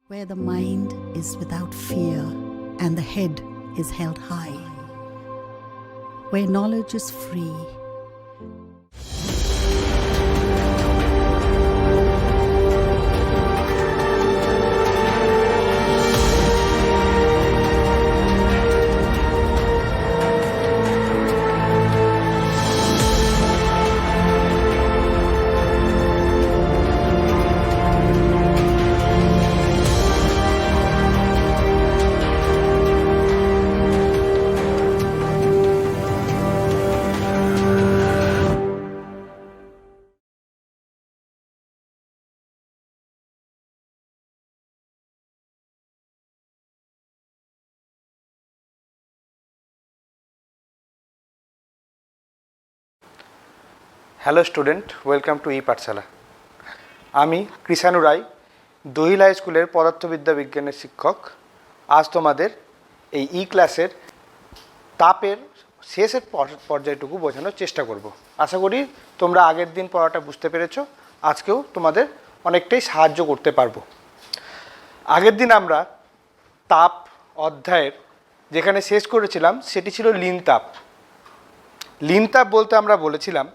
where the mind is without fear and the head is held high, where knowledge is free. Hello student, welcome to পাঠশালা। আমি কৃষাণু রায়, দহিলা স্কুলের পদার্থবিদ্যা বিজ্ঞানের শিক্ষক। আজ তোমাদের এই ক্লাসের তাপের শেষের পর্যায়টুকু বোঝানোর চেষ্টা করব। আশা করি তোমরা আগের দিন পড়াটা বুঝতে পেরেছো, আজকেও তোমাদের অনেকটাই সাহায্য করতে পারবো। আগের দিন আমরা তাপ অধ্যায়ের যেখানে শেষ করেছিলাম সেটি ছিল লীন তাপ। লীন তাপ বলতে আমরা বলেছিলাম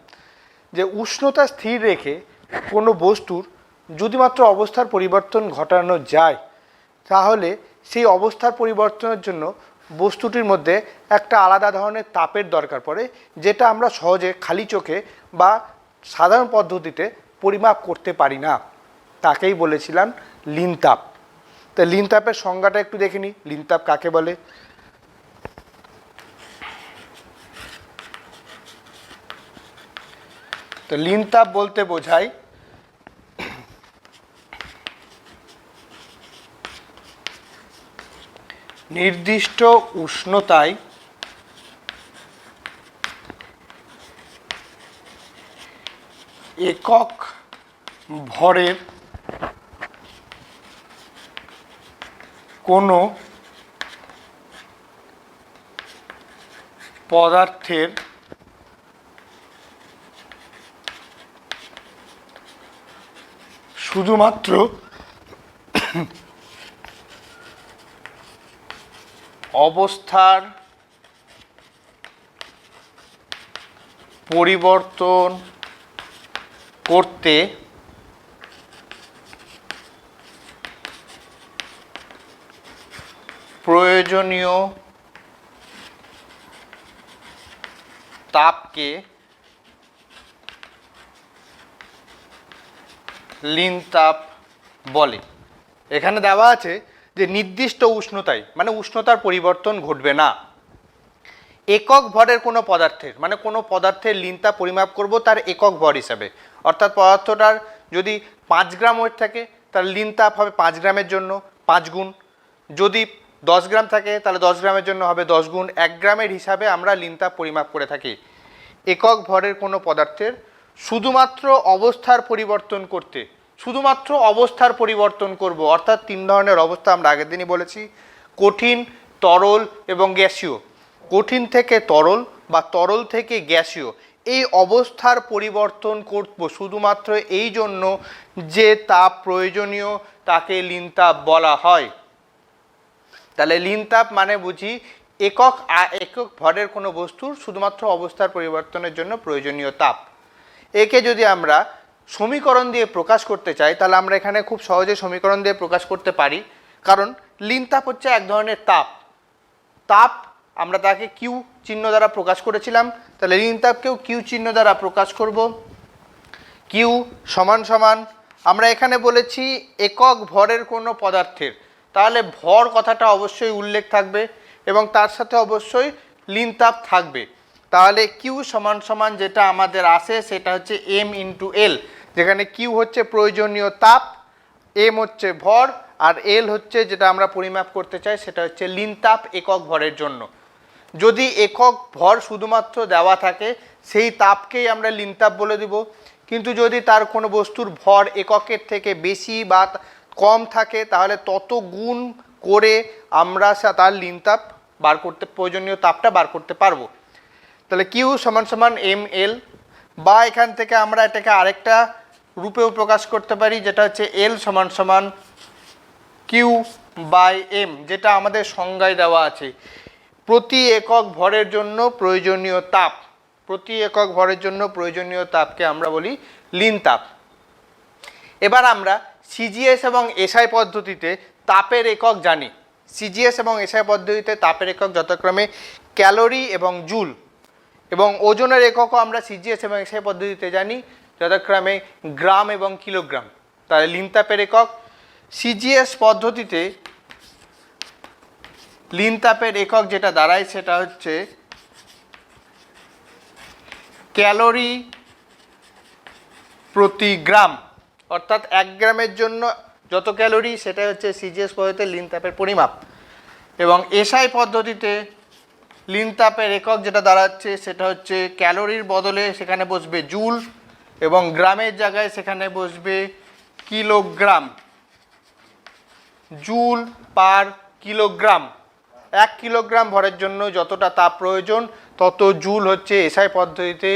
যে উষ্ণতা স্থির রেখে কোনো বস্তুর যদি মাত্র অবস্থার পরিবর্তন ঘটানো যায়, তাহলে সেই অবস্থার পরিবর্তনের জন্য বস্তুটির মধ্যে একটা আলাদা ধরনের তাপের দরকার পড়ে, যেটা আমরা সহজে খালি চোখে বা সাধারণ পদ্ধতিতে পরিমাপ করতে পারি না। তাকেই বলেছিলাম লীন তাপ। তা লীন তাপের সংজ্ঞাটা একটু দেখে নিই, লীন তাপ কাকে বলে। তো লীন তাপ বলতে বোঝায় নির্দিষ্ট উষ্ণতায় একক ভরের কোনো পদার্থের শুধুমাত্র অবস্থার পরিবর্তন করতে প্রয়োজনীয় তাপকে লীন তাপ বলে। এখানে দেওয়া আছে যে নির্দিষ্ট উষ্ণতায়, মানে উষ্ণতার পরিবর্তন ঘটবে না। একক ভরের কোনো পদার্থের, মানে কোনো পদার্থের লীন তাপ পরিমাপ করব তার একক ভর হিসাবে। অর্থাৎ পদার্থটার যদি 5 গ্রাম ওয়েট থাকে, তার লীন তাপ হবে 5 গ্রামের জন্য 5 গুণ। যদি 10 গ্রাম থাকে তাহলে 10 গ্রামের জন্য হবে 10 গুণ। 1 গ্রামের হিসাবে আমরা লীন তাপ পরিমাপ করে থাকি। একক ভরের কোনো পদার্থের শুধুমাত্র অবস্থার পরিবর্তন করতে, শুধুমাত্র অবস্থার পরিবর্তন করব। অর্থাৎ 3 ধরনের অবস্থা আমরা আগের দিনই বলেছি, কঠিন, তরল এবং গ্যাসীয়। কঠিন থেকে তরল বা তরল থেকে গ্যাসীয় এই অবস্থার পরিবর্তন করব শুধুমাত্র এই জন্য যে তাপ প্রয়োজনীয় তাকে লীন তাপ বলা হয়। তাহলে লীন তাপ মানে বুঝি একক ভরের কোনো বস্তুর শুধুমাত্র অবস্থার পরিবর্তনের জন্য প্রয়োজনীয় তাপ। একে যদি আমরা সমীকরণ দিয়ে প্রকাশ করতে চাই, তাহলে আমরা এখানে খুব সহজে সমীকরণ দিয়ে প্রকাশ করতে পারি। কারণ লীন তাপ হচ্ছে এক ধরনের তাপ। তাপ আমরা তাকে কিউ চিহ্ন দ্বারা প্রকাশ করেছিলাম, তাহলে লীন তাপকেও কিউ চিহ্ন দ্বারা প্রকাশ করব। কিউ সমান সমান আমরা এখানে বলেছি একক ভরের কোনো পদার্থের, তাহলে ভর কথাটা অবশ্যই উল্লেখ থাকবে এবং তার সাথে অবশ্যই লীন তাপ থাকবে। তাহলে কিউ সমান সমান যেটা আমাদের আসে সেটা হচ্ছে এম ইন্টু এল, যেখানে কিউ হচ্ছে প্রয়োজনীয় তাপ, এম হচ্ছে ভর, আর এল হচ্ছে যেটা আমরা পরিমাপ করতে চাই সেটা হচ্ছে লীন তাপ একক ভরের জন্য। যদি একক ভর শুধুমাত্র দেওয়া থাকে সেই তাপকেই আমরা লীন তাপ বলে দিব। কিন্তু যদি তার কোনো বস্তুর ভর এককের থেকে বেশি বা কম থাকে তাহলে তত গুণ করে আমরা তার লীন তাপ বার করতে, প্রয়োজনীয় তাপটা বার করতে পারবো। তাহলে কিউ সমান সমান এম এল, বা এখান থেকে আমরা এটাকে আরেকটা রূপেও প্রকাশ করতে পারি, যেটা হচ্ছে এল সমান সমান কিউ বাই এম, যেটা আমাদের সংজ্ঞায় দেওয়া আছে। প্রতি একক ভরের জন্য প্রয়োজনীয় তাপ, প্রতি একক ভরের জন্য প্রয়োজনীয় তাপকে আমরা বলি লিন তাপ। এবার আমরা সিজিএস এবং এসআই পদ্ধতিতে তাপের একক জানি। সিজিএস এবং এসআই পদ্ধতিতে তাপের একক যথাক্রমে ক্যালোরি এবং জুল, এবং ওজনের এককও আমরা সিজিএস এবং এসআই পদ্ধতিতে জানি, যথাক্রমে গ্রাম এবং কিলোগ্রাম। তাহলে লিন তাপের একক সিজিএস পদ্ধতিতে লিন তাপের একক যেটা দাঁড়ায় সেটা হচ্ছে ক্যালোরি প্রতি গ্রাম, অর্থাৎ 1 গ্রামের জন্য যত ক্যালোরি সেটা হচ্ছে সিজিএস পদ্ধতিতে লিন তাপের পরিমাপ। এবং এসআই পদ্ধতিতে লিন তাপের একক যেটা দাঁড়াচ্ছে সেটা হচ্ছে ক্যালোরির বদলে সেখানে বসবে জুল, এবং গ্রামের জায়গায় সেখানে বসবে kilogram, joule per kilogram. 1 kilogram ভরের জন্য যতটা তাপ প্রয়োজন তত জুল হচ্ছে এসআই পদ্ধতিতে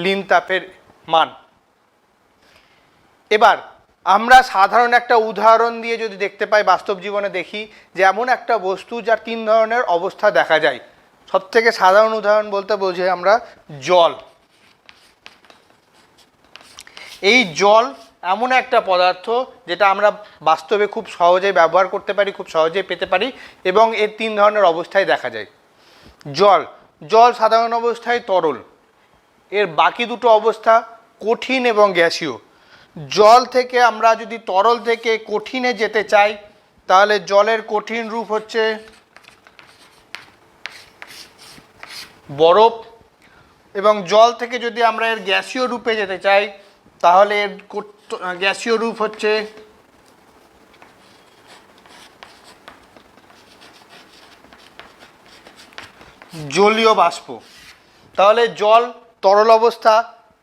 লিন তাপের মান। এবার আমরা সাধারণ একটা উদাহরণ দিয়ে যদি দেখতে পাই, বাস্তব জীবনে দেখি যে এমন একটা বস্তু যার 3 ধরনের অবস্থা দেখা যায়। সবথেকে সাধারণ উদাহরণ বলতে বোঝে আমরা জল। এই জল এমন একটা পদার্থ যেটা আমরা বাস্তবে খুব সহজে ব্যবহার করতে পারি, খুব সহজে পেতে পারি, এবং এর 3 ধরনের অবস্থায় দেখা যায়। জল জল সাধারণ অবস্থায় তরল, এর বাকি দুটো অবস্থা কঠিন এবং গ্যাসীয়। জল থেকে আমরা যদি তরল থেকে কঠিনে যেতে চাই তাহলে জলের কঠিন রূপ হচ্ছে বরফ, এবং জল থেকে যদি আমরা এর গ্যাসীয় রূপে যেতে চাই তাহলে এর গ্যাসীয় রূপ হচ্ছে জলীয় বাষ্প। তাহলে জল তরল অবস্থা,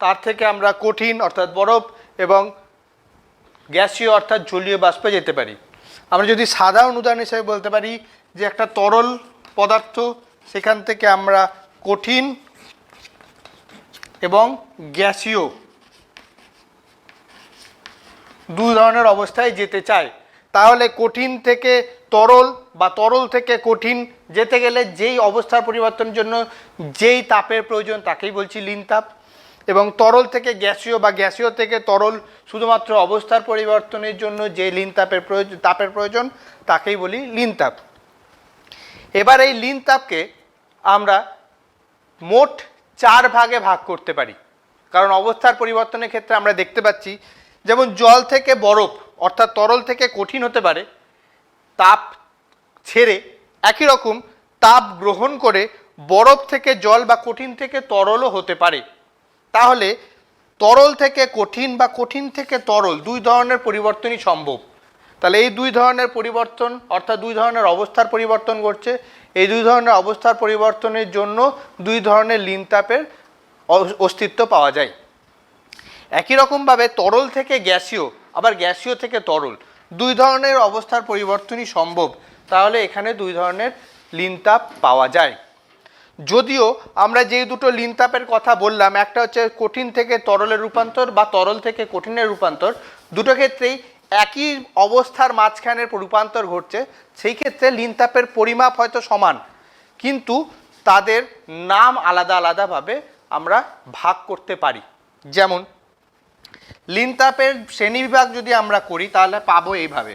তার থেকে আমরা কঠিন অর্থাৎ বরফ এবং গ্যাসীয় অর্থাৎ জলীয় বাষ্পে যেতে পারি। আমরা যদি সাধারণ উদাহরণ হিসেবে বলতে পারি যে একটা তরল পদার্থ, সেখান থেকে আমরা কঠিন এবং গ্যাসীয় 2 ধরনের অবস্থায় যেতে চাই। তাহলে কঠিন থেকে তরল বা তরল থেকে কঠিন যেতে গেলে যেই অবস্থার পরিবর্তনের জন্য যেই তাপের প্রয়োজন তাকেই বলছি লিন তাপ, এবং তরল থেকে গ্যাসীয় বা গ্যাসীয় থেকে তরল শুধুমাত্র অবস্থার পরিবর্তনের জন্য যে লিন তাপের প্রয়োজন তাকেই বলি লিন তাপ। এবার এই লিন তাপকে আমরা মোট 4 ভাগে ভাগ করতে পারি, কারণ অবস্থার পরিবর্তনের ক্ষেত্রে আমরা দেখতে পাচ্ছি যেমন জল থেকে বরফ অর্থাৎ তরল থেকে কঠিন হতে পারে তাপ ছেড়ে, একই রকম তাপ গ্রহণ করে বরফ থেকে জল বা কঠিন থেকে তরলও হতে পারে। তাহলে তরল থেকে কঠিন বা কঠিন থেকে তরল 2 ধরনের পরিবর্তনই সম্ভব। তাহলে এই 2 ধরনের পরিবর্তন অর্থাৎ 2 ধরনের অবস্থার পরিবর্তন ঘটছে। এই 2 ধরনের অবস্থার পরিবর্তনের জন্য 2 ধরনের লিন তাপের অস্তিত্ব পাওয়া যায়। একই রকমভাবে তরল থেকে গ্যাসীয় আবার গ্যাসীয় থেকে তরল 2 ধরনের অবস্থার পরিবর্তনই সম্ভব। তাহলে এখানে 2 ধরনের লিন তাপ পাওয়া যায়। যদিও আমরা যে দুটো লিন তাপের কথা বললাম, একটা হচ্ছে কঠিন থেকে তরলের রূপান্তর বা তরল থেকে কঠিনের রূপান্তর, দুটো ক্ষেত্রেই একই অবস্থার মাঝখানের রূপান্তর ঘটছে। সেই ক্ষেত্রে লিন তাপের পরিমাপ হয়তো সমান, কিন্তু তাদের নাম আলাদা আলাদাভাবে আমরা ভাগ করতে পারি। যেমন লিন তাপের শ্রেণীবিভাগ যদি আমরা করি তাহলে পাবো এইভাবে।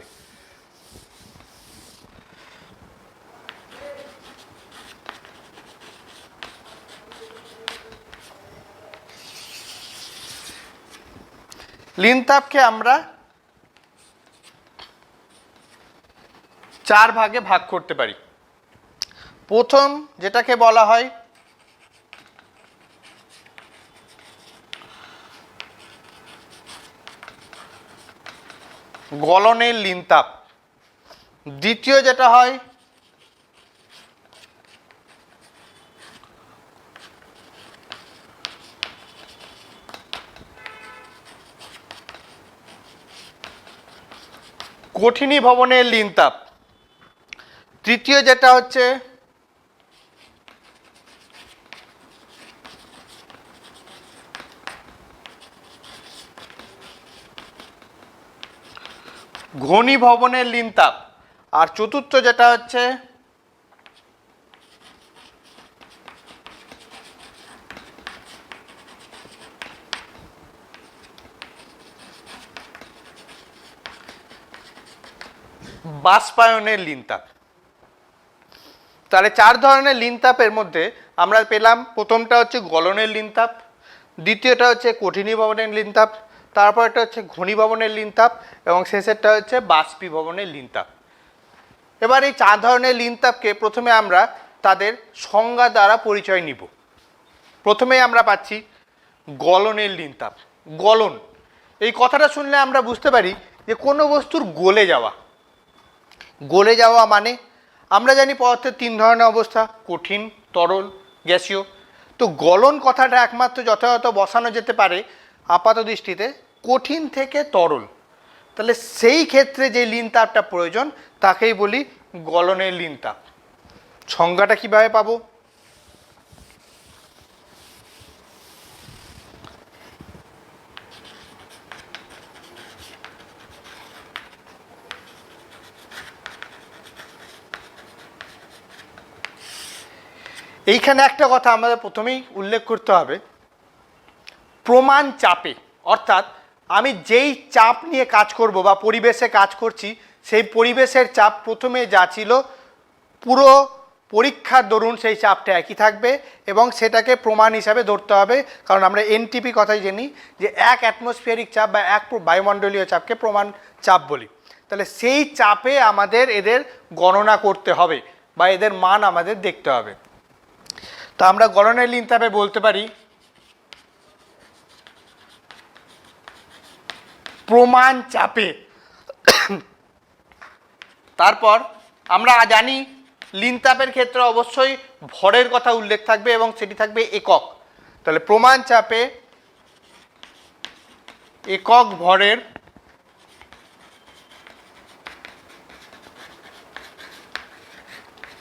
লিন তাপকে আমরা 4 ভাগে ভাগ করতে পারি। প্রথম যেটাকে বলা হয় গলনের লিন তাপ, দ্বিতীয় যেটা হয় কঠিনীভবনের লিন তাপ, তৃতীয় যেটা হচ্ছে ঘনীভবনের লিন তাপ। আর চতুর্থ যেটা হচ্ছে বাষ্পায়নের লিনতাপ। তাহলে 4 ধরনের লিনতাপের মধ্যে আমরা পেলাম, প্রথমটা হচ্ছে গলনের লিনতাপ, দ্বিতীয়টা হচ্ছে কঠিনীভবনের লিনতাপ, তারপরটা হচ্ছে ঘনীভবনের লিনতাপ এবং শেষেরটা হচ্ছে বাষ্পীভবনের লিনতাপ। এবার এই 4 ধরনের লিনতাপকে প্রথমে আমরা তাদের সংজ্ঞা দ্বারা পরিচয় নিব। প্রথমেই আমরা পাচ্ছি গলনের লিনতাপ। গলন, এই কথাটা শুনলে আমরা বুঝতে পারি যে কোনো বস্তুর গলে যাওয়া। গলে যাওয়া মানে আমরা জানি পদার্থের 3 ধরনের অবস্থা, কঠিন, তরল, গ্যাসীয়। তো গলন কথাটা একমাত্র যথাযথ বসানো যেতে পারে আপাত দৃষ্টিতে কঠিন থেকে তরল। তাহলে সেই ক্ষেত্রে যে লিনতাপটা প্রয়োজন তাকেই বলি গলনের লিনতাপ। সংজ্ঞাটা কিভাবে পাবো? এইখানে একটা কথা আমাদের প্রথমেই উল্লেখ করতে হবে, প্রমাণ চাপে, অর্থাৎ আমি যেই চাপ নিয়ে কাজ করব বা পরিবেশে কাজ করছি সেই পরিবেশের চাপ প্রথমে যা ছিল পুরো পরীক্ষার দরুন সেই চাপটা একই থাকবে এবং সেটাকে প্রমাণ হিসাবে ধরতে হবে। কারণ আমরা এনটিপি কথাই জানি যে 1 অ্যাটমসফিয়ারিক চাপ বা 1 বায়ুমণ্ডলীয় চাপকে প্রমাণ চাপ বলি। তাহলে সেই চাপে আমাদের এদের গণনা করতে হবে বা এদের মান আমাদের দেখতে হবে। তো আমরা গলনের লিনতাপে বলতে পারি প্রমাণ চাপে। তারপর আমরা জানি লিনতাপের ক্ষেত্রে অবশ্যই ভরের কথা উল্লেখ থাকবে এবং সেটি থাকবে একক। তাহলে প্রমাণ চাপে একক ভরের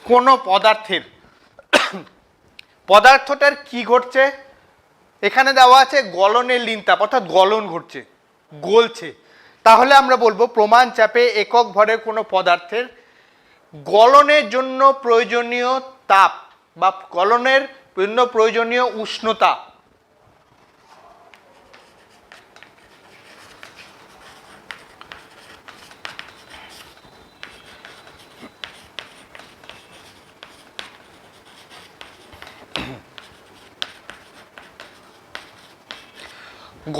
কোনো পদার্থের, পদার্থটার কি ঘটছে এখানে দেওয়া আছে গলনের লিনতাপ, অর্থাৎ গলন ঘটছে, গলছে। তাহলে আমরা বলবো প্রমাণ চাপে একক ভরের কোনো পদার্থের গলনের জন্য প্রয়োজনীয় তাপ বা গলনের জন্য প্রয়োজনীয় উষ্ণতা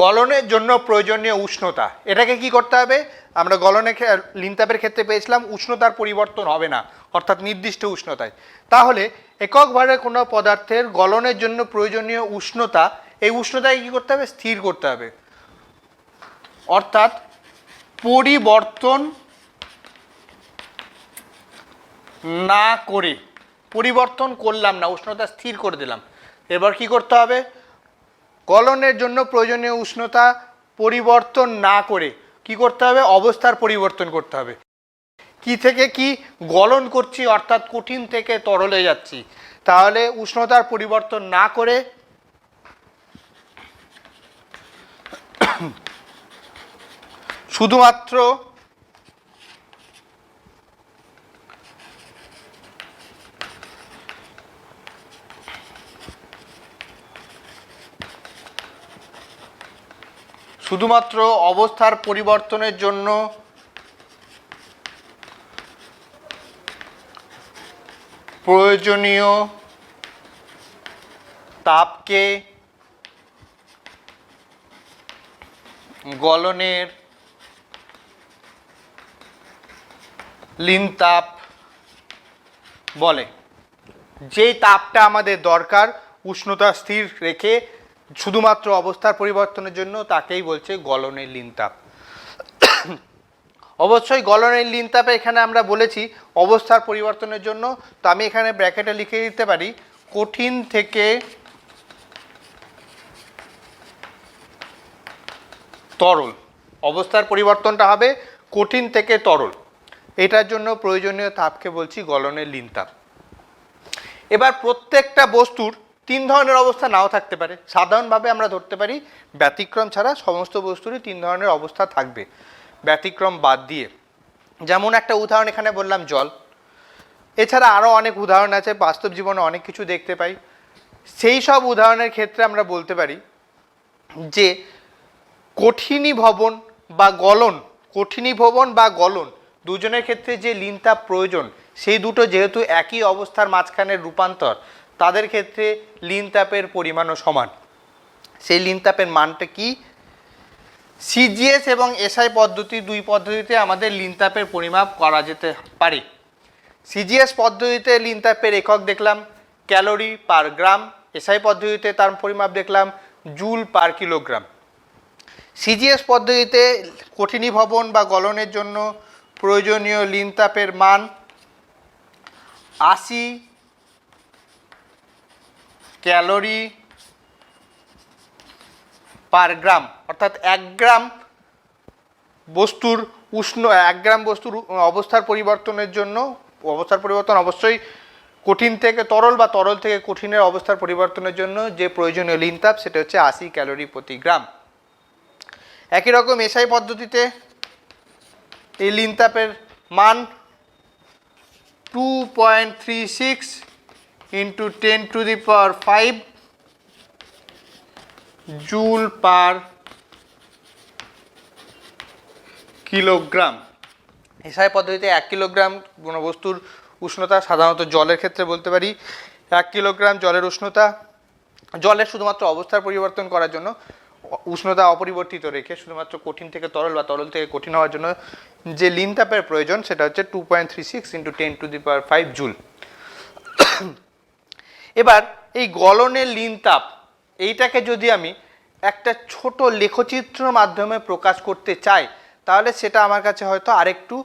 গলনের জন্য প্রয়োজনীয় উষ্ণতা, এটাকে কি করতে হবে? আমরা গলনের লিনতাপের ক্ষেত্রে পেয়েছিলাম উষ্ণতার পরিবর্তন হবে না, অর্থাৎ নির্দিষ্ট উষ্ণতায়। তাহলে একক ভরের কোনো পদার্থের গলনের জন্য প্রয়োজনীয় উষ্ণতা, এই উষ্ণতাকে কি করতে হবে? স্থির করতে হবে, অর্থাৎ পরিবর্তন না করে, পরিবর্তন করলাম না, উষ্ণতা স্থির করে দিলাম। এবার কি করতে হবে? গলনের জন্য প্রয়োজনীয় উষ্ণতা পরিবর্তন না করে কি করতে হবে? অবস্থার পরিবর্তন করতে হবে। কি থেকে কি গলন করছি, অর্থাৎ কঠিন থেকে তরলে যাচ্ছি। তাহলে উষ্ণতার পরিবর্তন না করে শুধুমাত্র অবস্থার পরিবর্তনের জন্য প্রয়োজনীয় তাপকে গলনের লিনতাপ বলে। যেই তাপটা আমাদের দরকার উষ্ণতা স্থির রেখে শুধুমাত্র অবস্থার পরিবর্তনের জন্য, তাকেই বলছে গলনের লিনতাপ। অবশ্যই গলনের লিনতাপে এখানে আমরা বলেছি অবস্থার পরিবর্তনের জন্য, তো আমি এখানে ব্র্যাকেটে লিখে দিতে পারি কঠিন থেকে তরল। অবস্থার পরিবর্তনটা হবে কঠিন থেকে তরল, এটার জন্য প্রয়োজনীয় তাপকে বলছি গলনের লিনতাপ। এবার প্রত্যেকটা বস্তুর 3 ধরনের অবস্থা নাও থাকতে পারে। সাধারণভাবে আমরা ধরতে পারি ব্যতিক্রম ছাড়া সমস্ত বস্তুরই 3 ধরনের অবস্থা থাকবে, ব্যতিক্রম বাদ দিয়ে। যেমন একটা উদাহরণ এখানে বললাম জল, এছাড়া আরও অনেক উদাহরণ আছে, বাস্তব জীবনে অনেক কিছু দেখতে পাই। সেই সব উদাহরণের ক্ষেত্রে আমরা বলতে পারি যে কঠিনীভবন বা গলন দুজনের ক্ষেত্রে যে লিনতাপ প্রয়োজন, সেই দুটো যেহেতু একই অবস্থার মাঝখানের রূপান্তর, তাদের ক্ষেত্রে লিনতাপের পরিমাণও সমান। সেই লিনতাপের মানটা কি? সিজিএস এবং এসআই পদ্ধতি, দুই পদ্ধতিতে আমাদের লিনতাপের পরিমাপ করা যেতে পারে। সিজিএস পদ্ধতিতে লিনতাপের একক দেখলাম ক্যালোরি পার গ্রাম, এসআই পদ্ধতিতে তার পরিমাপ দেখলাম জুল পার কিলোগ্রাম। সিজিএস পদ্ধতিতে কঠিনীভবন বা গলনের জন্য প্রয়োজনীয় লিনতাপের মান 80 ক্যালোরি পার গ্রাম, অর্থাৎ 1 গ্রাম বস্তুর অবস্থার পরিবর্তনের জন্য, অবস্থার পরিবর্তন অবশ্যই কঠিন থেকে তরল বা তরল থেকে কঠিনের অবস্থার পরিবর্তনের জন্য যে প্রয়োজনীয় লিনতাপ সেটা হচ্ছে 80 ক্যালোরি প্রতি গ্রাম। একই রকম এসআই পদ্ধতিতে এই লিনতাপের মান 2.36 into 10⁵ joule per kilogram. SI পদ্ধতিতে 1 কিলোগ্রাম কোনো বস্তুর উষ্ণতা, সাধারণত জলের ক্ষেত্রে বলতে পারি 1 কিলোগ্রাম জলের উষ্ণতা, জলের শুধুমাত্র অবস্থার পরিবর্তন করার জন্য উষ্ণতা অপরিবর্তিত রেখে শুধুমাত্র কঠিন থেকে তরল বা তরল থেকে কঠিন হওয়ার জন্য যে লিনতাপের প্রয়োজন সেটা হচ্ছে 2.36 ইন্টু 10⁵ জুল। এবার এই গলনের লিনতাপ এইটাকে যদি আমি একটা ছোট লেখচিত্রের মাধ্যমে প্রকাশ করতে চাই, তাহলে সেটা আমার কাছে হয়তো আরেকটু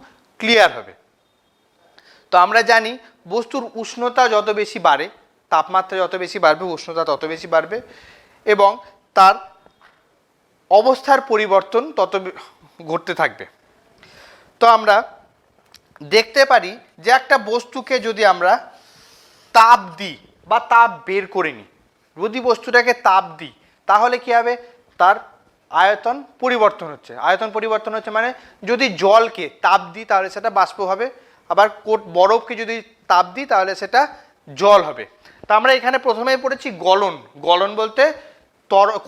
ক্লিয়ার হবে। তো আমরা জানি বস্তুর উষ্ণতা যত বেশি বাড়ে, তাপমাত্রা যত বেশি বাড়বে, উষ্ণতা তত বেশি বাড়বে এবং তার অবস্থার পরিবর্তন তত ঘটতে থাকবে। তো আমরা দেখতে পারি যে একটা বস্তুকে যদি আমরা তাপ দিই বা তাপ বের করে নিই, যদি বস্তুটাকে তাপ দিই তাহলে কি হবে? তার আয়তন পরিবর্তন হচ্ছে। আয়তন পরিবর্তন হচ্ছে মানে যদি জলকে তাপ দিই তাহলে সেটা বাষ্প হবে, আবার বরফকে যদি তাপ দিই তাহলে সেটা জল হবে। তা আমরা এখানে প্রথমেই পড়েছি গলন। গলন বলতে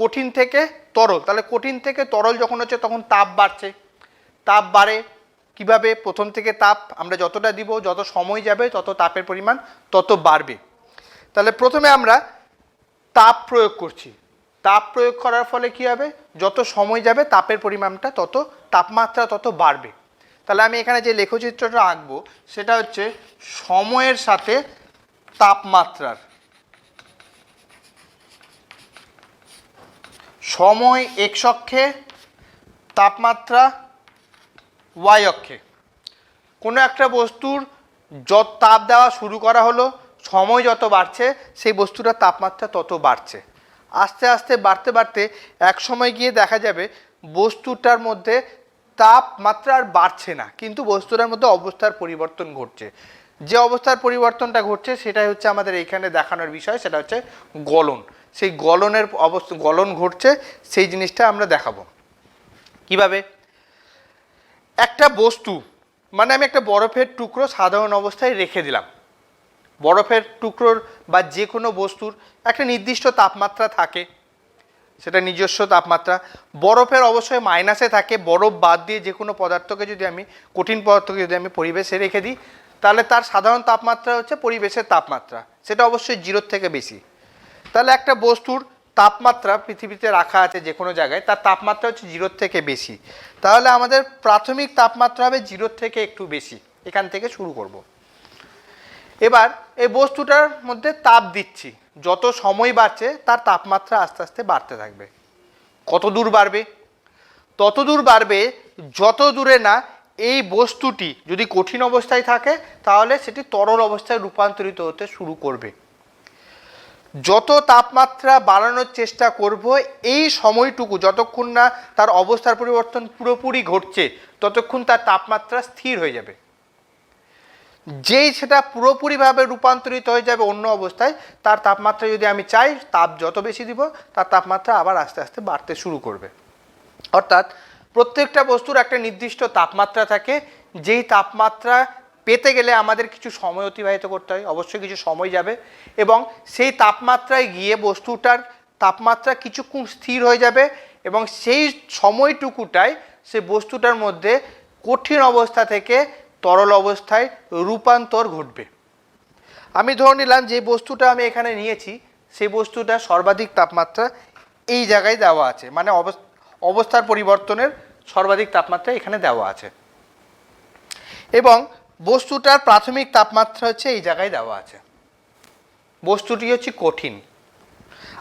কঠিন থেকে তরল, তাহলে কঠিন থেকে তরল যখন হচ্ছে তখন তাপ বাড়ছে। তাপ বাড়ে কিভাবে? প্রথম থেকে তাপ আমরা যতটা দিব, যত সময় যাবে তত তাপের পরিমাণ তত বাড়বে। তাহলে প্রথমে আমরা তাপ প্রয়োগ করছি। তাপ প্রয়োগ করার ফলে কি হবে? যত সময় যাবে তাপের পরিমাণটা তত, তাপমাত্রা তত বাড়বে। তাহলে আমি এখানে যে লেখচিত্রটা আঁকবো সেটা হচ্ছে সময়ের সাথে তাপমাত্রার, সময় এক্স অক্ষে, তাপমাত্রা ওয়াই অক্ষে। কোনো একটা বস্তুর যত তাপ দেওয়া শুরু করা হলো, সময় যত বাড়ছে সেই বস্তুটার তাপমাত্রা তত বাড়ছে। আস্তে আস্তে বাড়তে বাড়তে এক সময় গিয়ে দেখা যাবে বস্তুটার মধ্যে তাপমাত্রা আর বাড়ছে না, কিন্তু বস্তুটার মধ্যে অবস্থার পরিবর্তন ঘটছে। যে অবস্থার পরিবর্তনটা ঘটছে সেটাই হচ্ছে আমাদের এইখানে দেখানোর বিষয়, সেটা হচ্ছে গলন। সেই গলনের অবস্থা, গলন ঘটছে সেই জিনিসটা আমরা দেখাবো কিভাবে। একটা বস্তু মানে আমি একটা বরফের টুকরো সাধারণ অবস্থায় রেখে দিলাম। বরফের টুকরোর বা যে কোনো বস্তুর একটা নির্দিষ্ট তাপমাত্রা থাকে, সেটা নিজস্ব তাপমাত্রা। বরফের অবশ্যই মাইনাসে থাকে। বরফ বাদ দিয়ে যে কোনো পদার্থকে যদি আমি, কঠিন পদার্থকে যদি আমি পরিবেশে রেখে দিই তাহলে তার সাধারণ তাপমাত্রা হচ্ছে পরিবেশের তাপমাত্রা, সেটা অবশ্যই 0 থেকে বেশি। তাহলে একটা বস্তুর তাপমাত্রা পৃথিবীতে রাখা আছে যে কোনো জায়গায়, তার তাপমাত্রা হচ্ছে 0 থেকে বেশি। তাহলে আমাদের প্রাথমিক তাপমাত্রা হবে 0 থেকে একটু বেশি, এখান থেকে শুরু করব। এবার এই বস্তুটার মধ্যে তাপ দিচ্ছি, যত সময় বাড়ছে তার তাপমাত্রা আস্তে আস্তে বাড়তে থাকবে। কত দূর বাড়বে? তত দূর বাড়বে যত দূরে না এই বস্তুটি যদি কঠিন অবস্থায় থাকে তাহলে সেটি তরল অবস্থায় রূপান্তরিত হতে শুরু করবে। যত তাপমাত্রা বাড়ানোর চেষ্টা করব এই সময়টুকু, যতক্ষণ না তার অবস্থার পরিবর্তন পুরোপুরি ঘটছে ততক্ষণ তার তাপমাত্রা স্থির হয়ে যাবে। যেই সেটা পুরোপুরিভাবে রূপান্তরিত হয়ে যাবে অন্য অবস্থায়, তার তাপমাত্রা যদি আমি চাই তাপ যত বেশি দিব তার তাপমাত্রা আবার আস্তে আস্তে বাড়তে শুরু করবে। অর্থাৎ প্রত্যেকটা বস্তুর একটা নির্দিষ্ট তাপমাত্রা থাকে, যেই তাপমাত্রা পেতে গেলে আমাদের কিছু সময় অতিবাহিত করতে হয়, অবশ্যই কিছু সময় যাবে, এবং সেই তাপমাত্রায় গিয়ে বস্তুটার তাপমাত্রা কিছুক্ষণ স্থির হয়ে যাবে এবং সেই সময়টুকুটায় সে বস্তুটার মধ্যে কঠিন অবস্থা থেকে তরল অবস্থায় রূপান্তর ঘটবে। আমি ধরে নিলাম যে বস্তুটা আমি এখানে নিয়েছি সেই বস্তুটা সর্বাধিক তাপমাত্রা এই জায়গায় দেওয়া আছে, মানে অবস্থার পরিবর্তনের সর্বাধিক তাপমাত্রা এখানে দেওয়া আছে, এবং বস্তুটার প্রাথমিক তাপমাত্রা হচ্ছে এই জায়গায় দেওয়া আছে। বস্তুটি হচ্ছে কঠিন।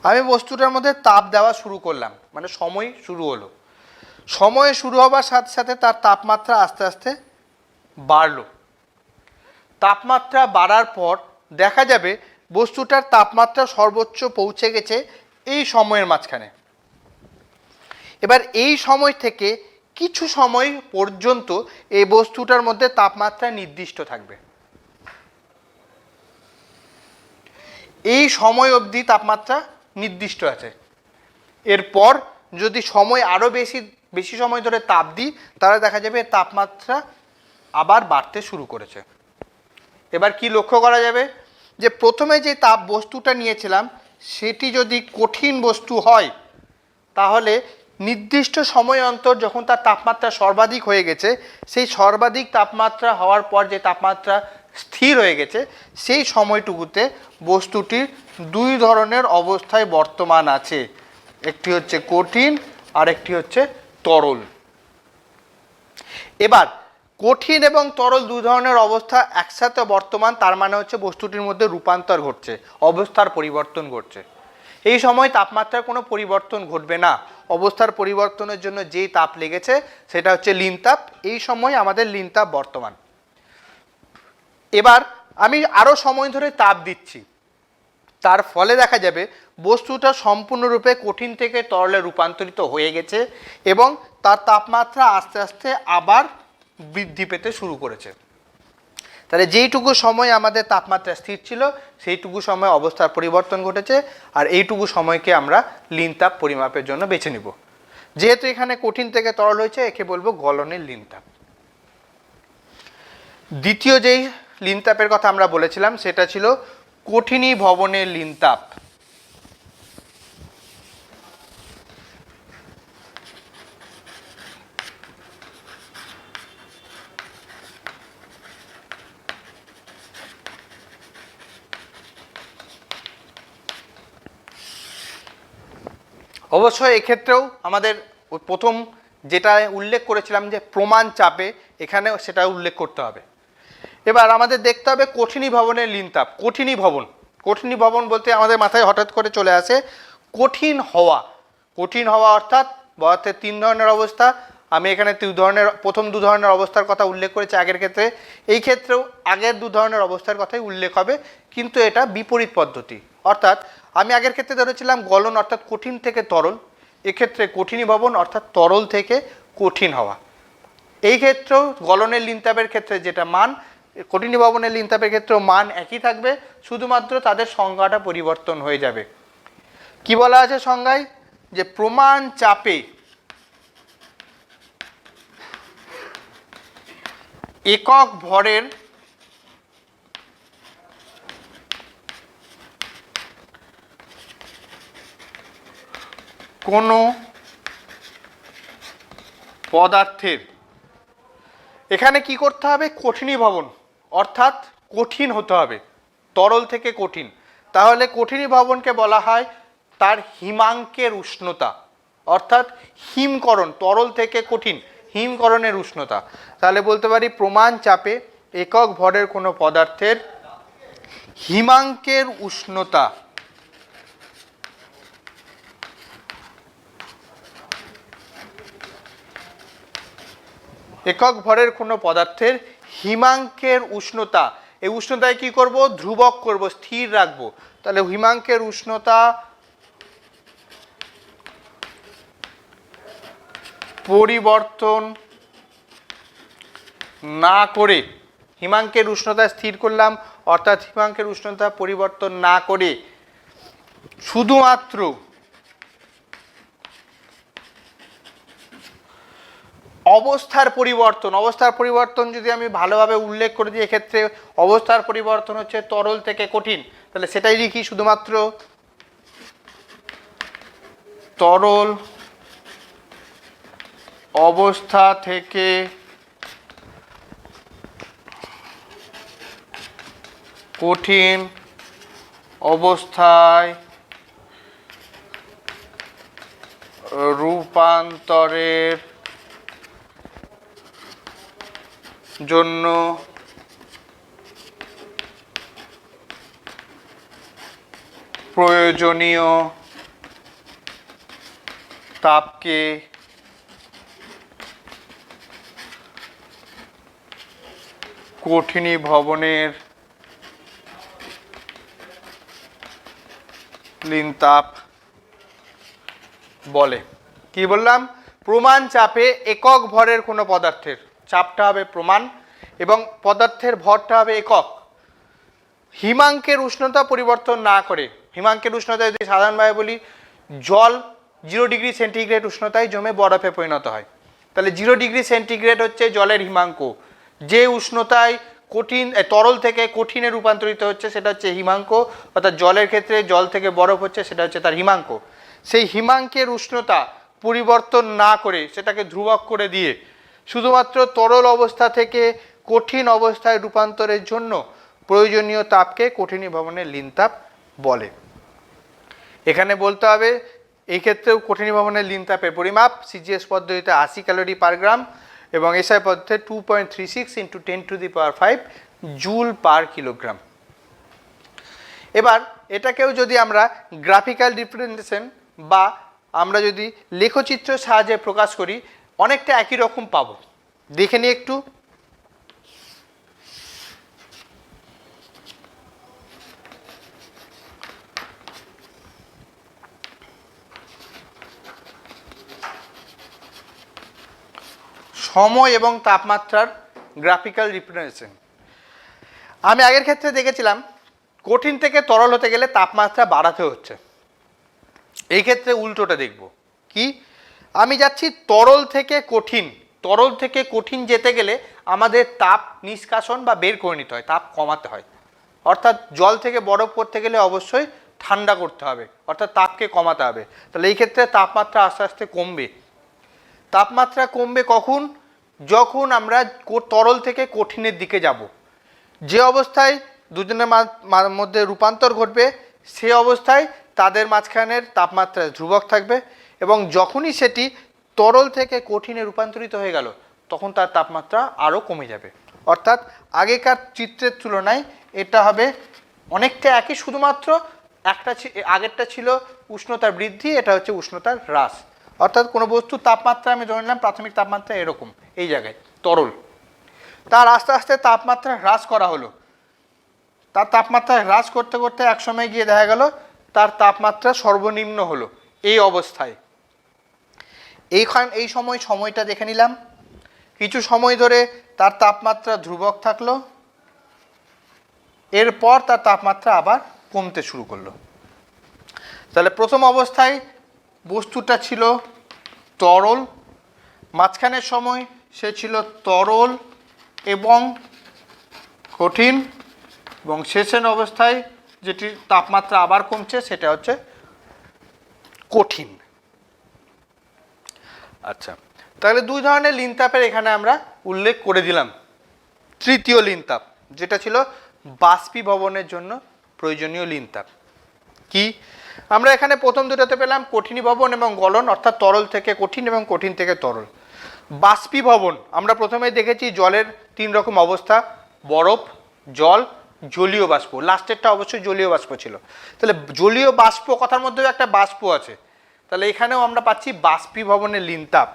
আমি বস্তুটার মধ্যে তাপ দেওয়া শুরু করলাম, মানে সময় শুরু হলো। সময় শুরু হবার সাথে সাথে তার তাপমাত্রা আস্তে আস্তে বাড়লো। তাপমাত্রা বাড়ার পর দেখা যাবে বস্তুটার তাপমাত্রা সর্বোচ্চ পৌঁছে গেছে এই সময়ের মাঝখানে। এবার এই সময় থেকে কিছু সময় পর্যন্ত এই বস্তুটার মধ্যে তাপমাত্রা নির্দিষ্ট থাকবে। এই সময় অবধি তাপমাত্রা নির্দিষ্ট আছে। এরপর যদি সময় আরও বেশি সময় ধরে তাপ দিই তাহলে দেখা যাবে তাপমাত্রা আবার বাড়তে শুরু করেছে। এবার কি লক্ষ্য করা যাবে যে প্রথমে যে তাপ বস্তুটা নিয়েছিলাম সেটি যদি কঠিন বস্তু হয় তাহলে নির্দিষ্ট সময় অন্তর যখন তার তাপমাত্রা সর্বাধিক হয়ে গেছে, সেই সর্বাধিক তাপমাত্রা হওয়ার পর যে তাপমাত্রা স্থির হয়ে গেছে সেই সময়টুকুতে বস্তুটির দুই ধরনের অবস্থায় বর্তমান আছে, একটি হচ্ছে কঠিন আর একটি হচ্ছে তরল। এবার কঠিন এবং তরল দু ধরনের অবস্থা একসাথে বর্তমান, তার মানে হচ্ছে বস্তুটির মধ্যে রূপান্তর ঘটছে, অবস্থার পরিবর্তন ঘটছে। এই সময় তাপমাত্রার কোনো পরিবর্তন ঘটবে না। অবস্থার পরিবর্তনের জন্য যেই তাপ লেগেছে সেটা হচ্ছে লীন তাপ। এই সময় আমাদের লীন তাপ বর্তমান। এবার আমি আরও সময় ধরে তাপ দিচ্ছি, তার ফলে দেখা যাবে বস্তুটা সম্পূর্ণরূপে কঠিন থেকে তরলে রূপান্তরিত হয়ে গেছে এবং তার তাপমাত্রা আস্তে আস্তে আবার বৃদ্ধি পেতে শুরু করেছে। তাহলে যেইটুকু সময় আমাদের তাপমাত্রা স্থির ছিল সেইটুকু সময় অবস্থার পরিবর্তন ঘটেছে, আর এইটুকু সময়কে আমরা লীন তাপ পরিমাপের জন্য বেছে নিব। যেহেতু এখানে কঠিন থেকে তরল হয়েছে একে বলবো গলনের লীন তাপ। দ্বিতীয় যেই লীন তাপের কথা আমরা বলেছিলাম সেটা ছিল কঠিনীভবনের লীন তাপ। অবশ্যই এক্ষেত্রেও আমাদের প্রথম যেটা উল্লেখ করেছিলাম যে প্রমাণ চাপে, এখানেও সেটা উল্লেখ করতে হবে। এবার আমাদের দেখতে হবে কঠিনীভবনের লীন তাপ। কঠিনীভবন বলতে আমাদের মাথায় হঠাৎ করে চলে আসে কঠিন হওয়া। কঠিন হওয়া অর্থাৎ পদার্থের তিন ধরনের অবস্থা। আমি এখানে প্রথম দু ধরনের অবস্থার কথা উল্লেখ করেছি আগের ক্ষেত্রে। এই ক্ষেত্রেও আগের দু ধরনের অবস্থার কথাই উল্লেখ হবে, কিন্তু এটা বিপরীত পদ্ধতি। অর্থাৎ আমি আগের ক্ষেত্রে ধরেছিলাম গলন অর্থাৎ কঠিন থেকে তরল, এক্ষেত্রে কঠিনীভবন অর্থাৎ তরল থেকে কঠিন হওয়া। এই ক্ষেত্রেও গলনের লীন তাপের ক্ষেত্রে যেটা মান, কঠিনীভবনের লীন তাপের ক্ষেত্রেও মান একই থাকবে, শুধুমাত্র তাদের সংজ্ঞাটা পরিবর্তন হয়ে যাবে। কি বলা আছে সংজ্ঞায়? যে প্রমাণ চাপে একক ভরের কোনো পদার্থের, এখানে কি করতে হবে? কঠিনীভবন অর্থাৎ কঠিন হতে হবে, তরল থেকে কঠিন। তাহলে কঠিনীভবনকে বলা হয় তার হিমাঙ্কের উষ্ণতা, অর্থাৎ হিমকরণ, তরল থেকে কঠিন হিমকরণের উষ্ণতা। তাহলে বলতে পারি প্রমাণ চাপে একক ভরের কোনো পদার্থের হিমাঙ্কের উষ্ণতা একক ভরের কোনো পদার্থের হিমাঙ্কের উষ্ণতা, এই উষ্ণতায় কি করব? ধ্রুবক করব, স্থির রাখবো। তাহলে হিমাঙ্কের উষ্ণতা পরিবর্তন না করে, হিমাঙ্কের উষ্ণতা স্থির করলাম অর্থাৎ হিমাঙ্কের উষ্ণতা পরিবর্তন না করে শুধুমাত্র অবস্থার পরিবর্তন যদি আমি ভালোভাবে উল্লেখ করে দিই, এক্ষেত্রে অবস্থার পরিবর্তন হচ্ছে তরল থেকে কঠিন, তাহলে সেটাই লিখি শুধুমাত্র তরল অবস্থা থেকে কঠিন অবস্থায় রূপান্তরের জন্য প্রয়োজনীয় তাপকে কঠিনীভবনের লিনতাপ বলে। কি বললাম? প্রমাণ চাপে একক ভরের কোনো পদার্থের চাপটা হবে প্রমাণ এবং পদার্থের ভরটা হবে একক। হিমাঙ্কের উষ্ণতা পরিবর্তন না করে, হিমাঙ্কের উষ্ণতা যদি সাধারণভাবে বলি, জল 0 ডিগ্রি সেন্টিগ্রেড উষ্ণতায় জমে বরফে পরিণত হয়, তাহলে 0 ডিগ্রি সেন্টিগ্রেড হচ্ছে জলের হিমাঙ্ক। যে উষ্ণতায় কঠিন তরল থেকে কঠিনে রূপান্তরিত হচ্ছে সেটা হচ্ছে হিমাঙ্ক, অর্থাৎ জলের ক্ষেত্রে জল থেকে বরফ হচ্ছে সেটা হচ্ছে তার হিমাঙ্ক। সেই হিমাঙ্কের উষ্ণতা পরিবর্তন না করে সেটাকে ধ্রুবক করে দিয়ে শুধুমাত্র তরল অবস্থা থেকে কঠিন অবস্থায় রূপান্তরের জন্য প্রয়োজনীয় তাপকে কঠিনীভবনের লিনতাপ বলে। এখানে বলতে হবে এই ক্ষেত্রেও কঠিনীভবনের লিনতাপের পরিমাপ সিজিএস পদ্ধতিতে 80 ক্যালোরি পার গ্রাম এবং এসআই পদ্ধতিতে 2.36 × 10⁵ জুল পার কিলোগ্রাম। এবার এটাকেও যদি আমরা গ্রাফিক্যাল রিপ্রেজেন্টেশন বা আমরা যদি লেখচিত্রের সাহায্যে প্রকাশ করি, অনেকটা একই রকম পাবো। দেখে নিই একটু। সময় এবং তাপমাত্রার গ্রাফিক্যাল রিপ্রেজেন্টেশন। আমি আগের ক্ষেত্রে দেখেছিলাম কঠিন থেকে তরল হতে গেলে তাপমাত্রা বাড়াতে হচ্ছে, এই ক্ষেত্রে উল্টোটা দেখব। কি? আমি যাচ্ছি তরল থেকে কঠিন যেতে গেলে আমাদের তাপ নিষ্কাশন বা বের করে নিতে হয়, তাপ কমাতে হয়। অর্থাৎ জল থেকে বরফ করতে গেলে অবশ্যই ঠান্ডা করতে হবে, অর্থাৎ তাপকে কমাতে হবে। তাহলে এই ক্ষেত্রে তাপমাত্রা আস্তে আস্তে কমবে। তাপমাত্রা কমবে কখন? যখন আমরা তরল থেকে কঠিনের দিকে যাব। যে অবস্থায় দুজনের মধ্যে রূপান্তর ঘটবে সে অবস্থায় তাদের মাঝখানের তাপমাত্রা ধ্রুবক থাকবে এবং যখনই সেটি তরল থেকে কঠিনে রূপান্তরিত হয়ে গেল তখন তার তাপমাত্রা আরও কমে যাবে। অর্থাৎ আগেকার চিত্রের তুলনায় এটা হবে অনেকটা একই, শুধুমাত্র আগেরটা ছিল উষ্ণতার বৃদ্ধি, এটা হচ্ছে উষ্ণতার হ্রাস। অর্থাৎ কোনো বস্তুর তাপমাত্রা আমি ধরে নিলাম প্রাথমিক তাপমাত্রা এরকম এই জায়গায় তরল, তার আস্তে আস্তে তাপমাত্রা হ্রাস করা হলো। তার তাপমাত্রা হ্রাস করতে করতে একসময় গিয়ে দেখা গেল তার তাপমাত্রা সর্বনিম্ন হলো এই অবস্থায়। এই সময়টা দেখে নিলাম। কিছু সময় ধরে তার তাপমাত্রা ধ্রুবক থাকলো, এরপর তার তাপমাত্রা আবার কমতে শুরু করলো। তাহলে প্রথম অবস্থায় বস্তুটা ছিল তরল, মাঝখানের সময় সে ছিল তরল এবং কঠিন, এবং শেষের অবস্থায় যেটি তাপমাত্রা আবার কমছে সেটা হচ্ছে কঠিন। আচ্ছা, তাহলে দুই ধরনের লিনতাপের এখানে আমরা উল্লেখ করে দিলাম। তৃতীয় লিনতাপ যেটা ছিল বাষ্পীভবনের জন্য প্রয়োজনীয় লিনতাপ কি? আমরা এখানে প্রথম দুটোতে পেলাম কঠিনীভবন এবং গলন, অর্থাৎ তরল থেকে কঠিন এবং কঠিন থেকে তরল। বাষ্পীভবন আমরা প্রথমেই দেখেছি জলের 3 রকম অবস্থা, বরফ, জল, জলীয় বাষ্প। লাস্টেরটা অবশ্যই জলীয় বাষ্প ছিল। তাহলে জলীয় বাষ্প কথার মধ্যেও একটা বাষ্প আছে, তাহলে এখানেও আমরা পাচ্ছি বাষ্পীভবনের লিনতাপ।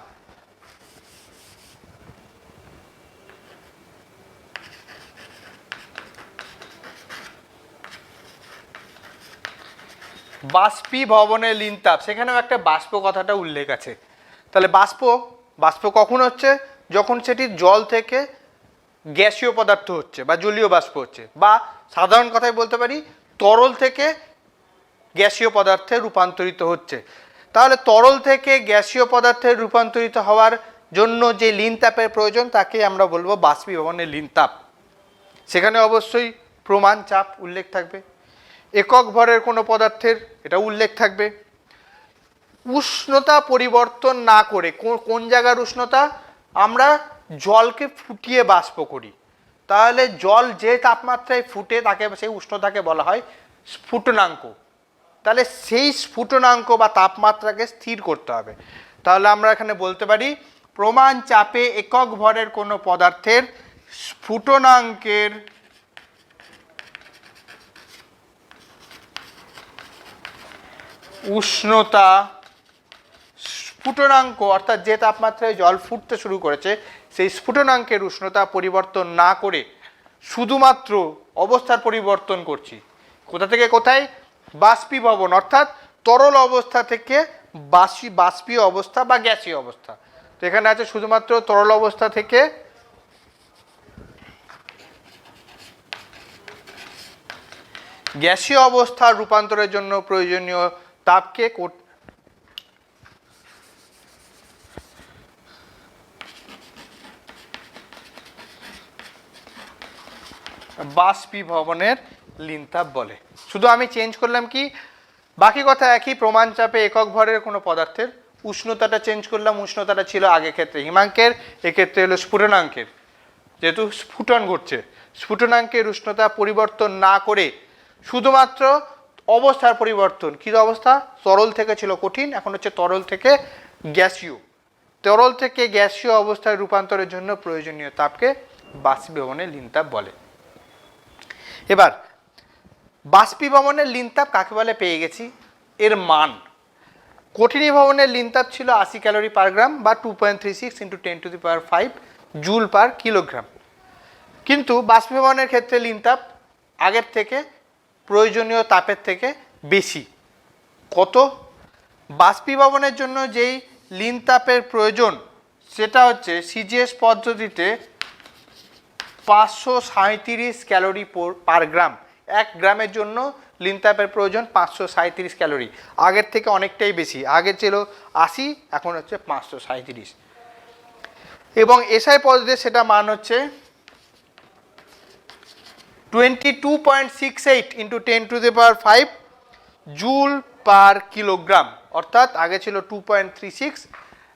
বাষ্পীভবনের লিনতাপ, সেখানেও একটা বাষ্প কথাটা উল্লেখ আছে। তাহলে বাষ্প কখন হচ্ছে? যখন সেটি জল থেকে গ্যাসীয় পদার্থ হচ্ছে বা জলীয় বাষ্প হচ্ছে, বা সাধারণ কথায় বলতে পারি তরল থেকে গ্যাসীয় পদার্থে রূপান্তরিত হচ্ছে। তাহলে তরল থেকে গ্যাসীয় পদার্থে রূপান্তরিত হওয়ার জন্য যে লীন তাপের প্রয়োজন তাকে আমরা বলবো বাষ্পীভবনের লীন তাপ। সেখানে অবশ্যই প্রমাণ চাপ উল্লেখ থাকবে, একক ভরের কোনো পদার্থের এটা উল্লেখ থাকবে, উষ্ণতা পরিবর্তন না করে কোন জায়গার উষ্ণতা, আমরা জলকে ফুটিয়ে বাষ্প করি, তাহলে জল যে তাপমাত্রায় ফুটে তাকে সেই উষ্ণতাকে বলা হয় স্ফুটনাঙ্ক। তাহলে সেই স্ফুটনাঙ্ক বা তাপমাত্রাকে স্থির করতে হবে। তাহলে আমরা এখানে বলতে পারি প্রমাণ চাপে একক ভরের কোনো পদার্থের স্ফুটনাঙ্কের উষ্ণতা, স্ফুটনাঙ্ক অর্থাৎ যে তাপমাত্রায় জল ফুটতে শুরু করেছে সেই স্ফুটনাঙ্কের উষ্ণতা পরিবর্তন না করে শুধুমাত্র অবস্থার পরিবর্তন করছি। কোথা থেকে কোথায়? বাষ্পীভবন অর্থাৎ তরল অবস্থা থেকে বাষ্পীয় অবস্থা বা গ্যাসীয় অবস্থা। তো এখানে আছে শুধুমাত্র তরল অবস্থা থেকে গ্যাসীয় অবস্থার রূপান্তরের জন্য প্রয়োজনীয় তাপকে বাষ্পীভবনের লীন তাপ বলে। শুধু আমি চেঞ্জ করলাম কি, বাকি কথা একই, প্রমাণ চাপে একক ভরের কোনো পদার্থের উষ্ণতাটা চেঞ্জ করলাম। উষ্ণতাটা ছিল আগের ক্ষেত্রে হিমাঙ্কের, এক্ষেত্রে হলো স্ফুটনাঙ্কের, যেহেতু স্ফুটন ঘটছে। স্ফুটনাঙ্কের উষ্ণতা পরিবর্তন না করে শুধুমাত্র অবস্থার পরিবর্তন, কী অবস্থা? তরল থেকে ছিল কঠিন, এখন হচ্ছে তরল থেকে গ্যাসীয়। তরল থেকে গ্যাসীয় অবস্থায় রূপান্তরের জন্য প্রয়োজনীয় তাপকে বাষ্পীভবনের লীন তাপ বলে। এবার বাষ্পীভবনের লীন তাপ কাকে বলে পেয়ে গেছি, এর মান। কঠিনীভবনের লীন তাপ ছিল 80 ক্যালোরি পার গ্রাম বা 2.36 × 10⁵ জুল পার কিলোগ্রাম। কিন্তু বাষ্পীভবনের ক্ষেত্রে লীন তাপ আগের থেকে প্রয়োজনীয় তাপের থেকে বেশি। কত? বাষ্পীভবনের জন্য যেই লীন তাপের প্রয়োজন সেটা হচ্ছে সিজিএস পদ্ধতিতে 537 ক্যালোরি পার গ্রাম। 1 গ্রামের জন্য লীন তাপের প্রয়োজন 537 ক্যালোরি, আগের থেকে অনেকটাই বেশি। আগে ছিল 80, এখন হচ্ছে 537। এবং এসআই পদ্ধতিতে সেটা মান হচ্ছে 22.68 × 10⁵ জুল পার কিলোগ্রাম। অর্থাৎ আগে ছিল 2.36,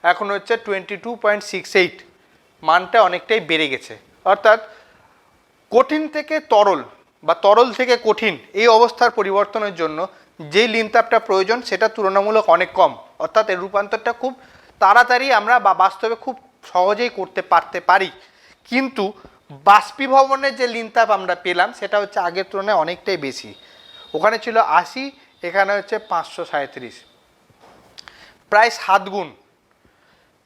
এখন হচ্ছে 22.68। মানটা অনেকটাই বেড়ে গেছে। অর্থাৎ কঠিন থেকে তরল বা তরল থেকে কঠিন এই অবস্থার পরিবর্তনের জন্য যেই লীন তাপটা প্রয়োজন সেটা তুলনামূলক অনেক কম। অর্থাৎ এর রূপান্তরটা খুব তাড়াতাড়ি আমরা বা বাস্তবে খুব সহজেই করতে পারি। কিন্তু বাষ্পীভবনের যে লীন তাপ আমরা পেলাম সেটা হচ্ছে আগের তুলনায় অনেকটাই বেশি। ওখানে ছিল 80, এখানে হচ্ছে 537, প্রায় 7 গুণ।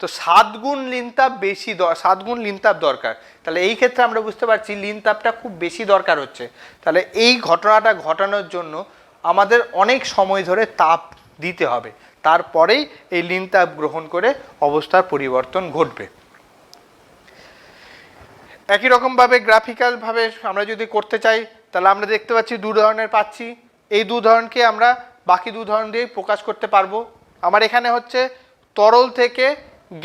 তো 7 গুণ লীন তাপ বেশি, 7 গুণ লীন তাপ দরকার। তাহলে এই ক্ষেত্রে আমরা বুঝতে পারছি লীন তাপটা খুব বেশি দরকার হচ্ছে। তাহলে এই ঘটনাটা ঘটানোর জন্য আমাদের অনেক সময় ধরে তাপ দিতে হবে, তারপরেই এই লীন তাপ গ্রহণ করে অবস্থার পরিবর্তন ঘটবে। একই রকমভাবে গ্রাফিক্যালভাবে আমরা যদি করতে চাই তাহলে আমরা দেখতে পাচ্ছি 2 ধরনের পাচ্ছি। এই 2 ধরনকে আমরা বাকি 2 ধরন দিয়ে প্রকাশ করতে পারবো। আমার এখানে হচ্ছে তরল থেকে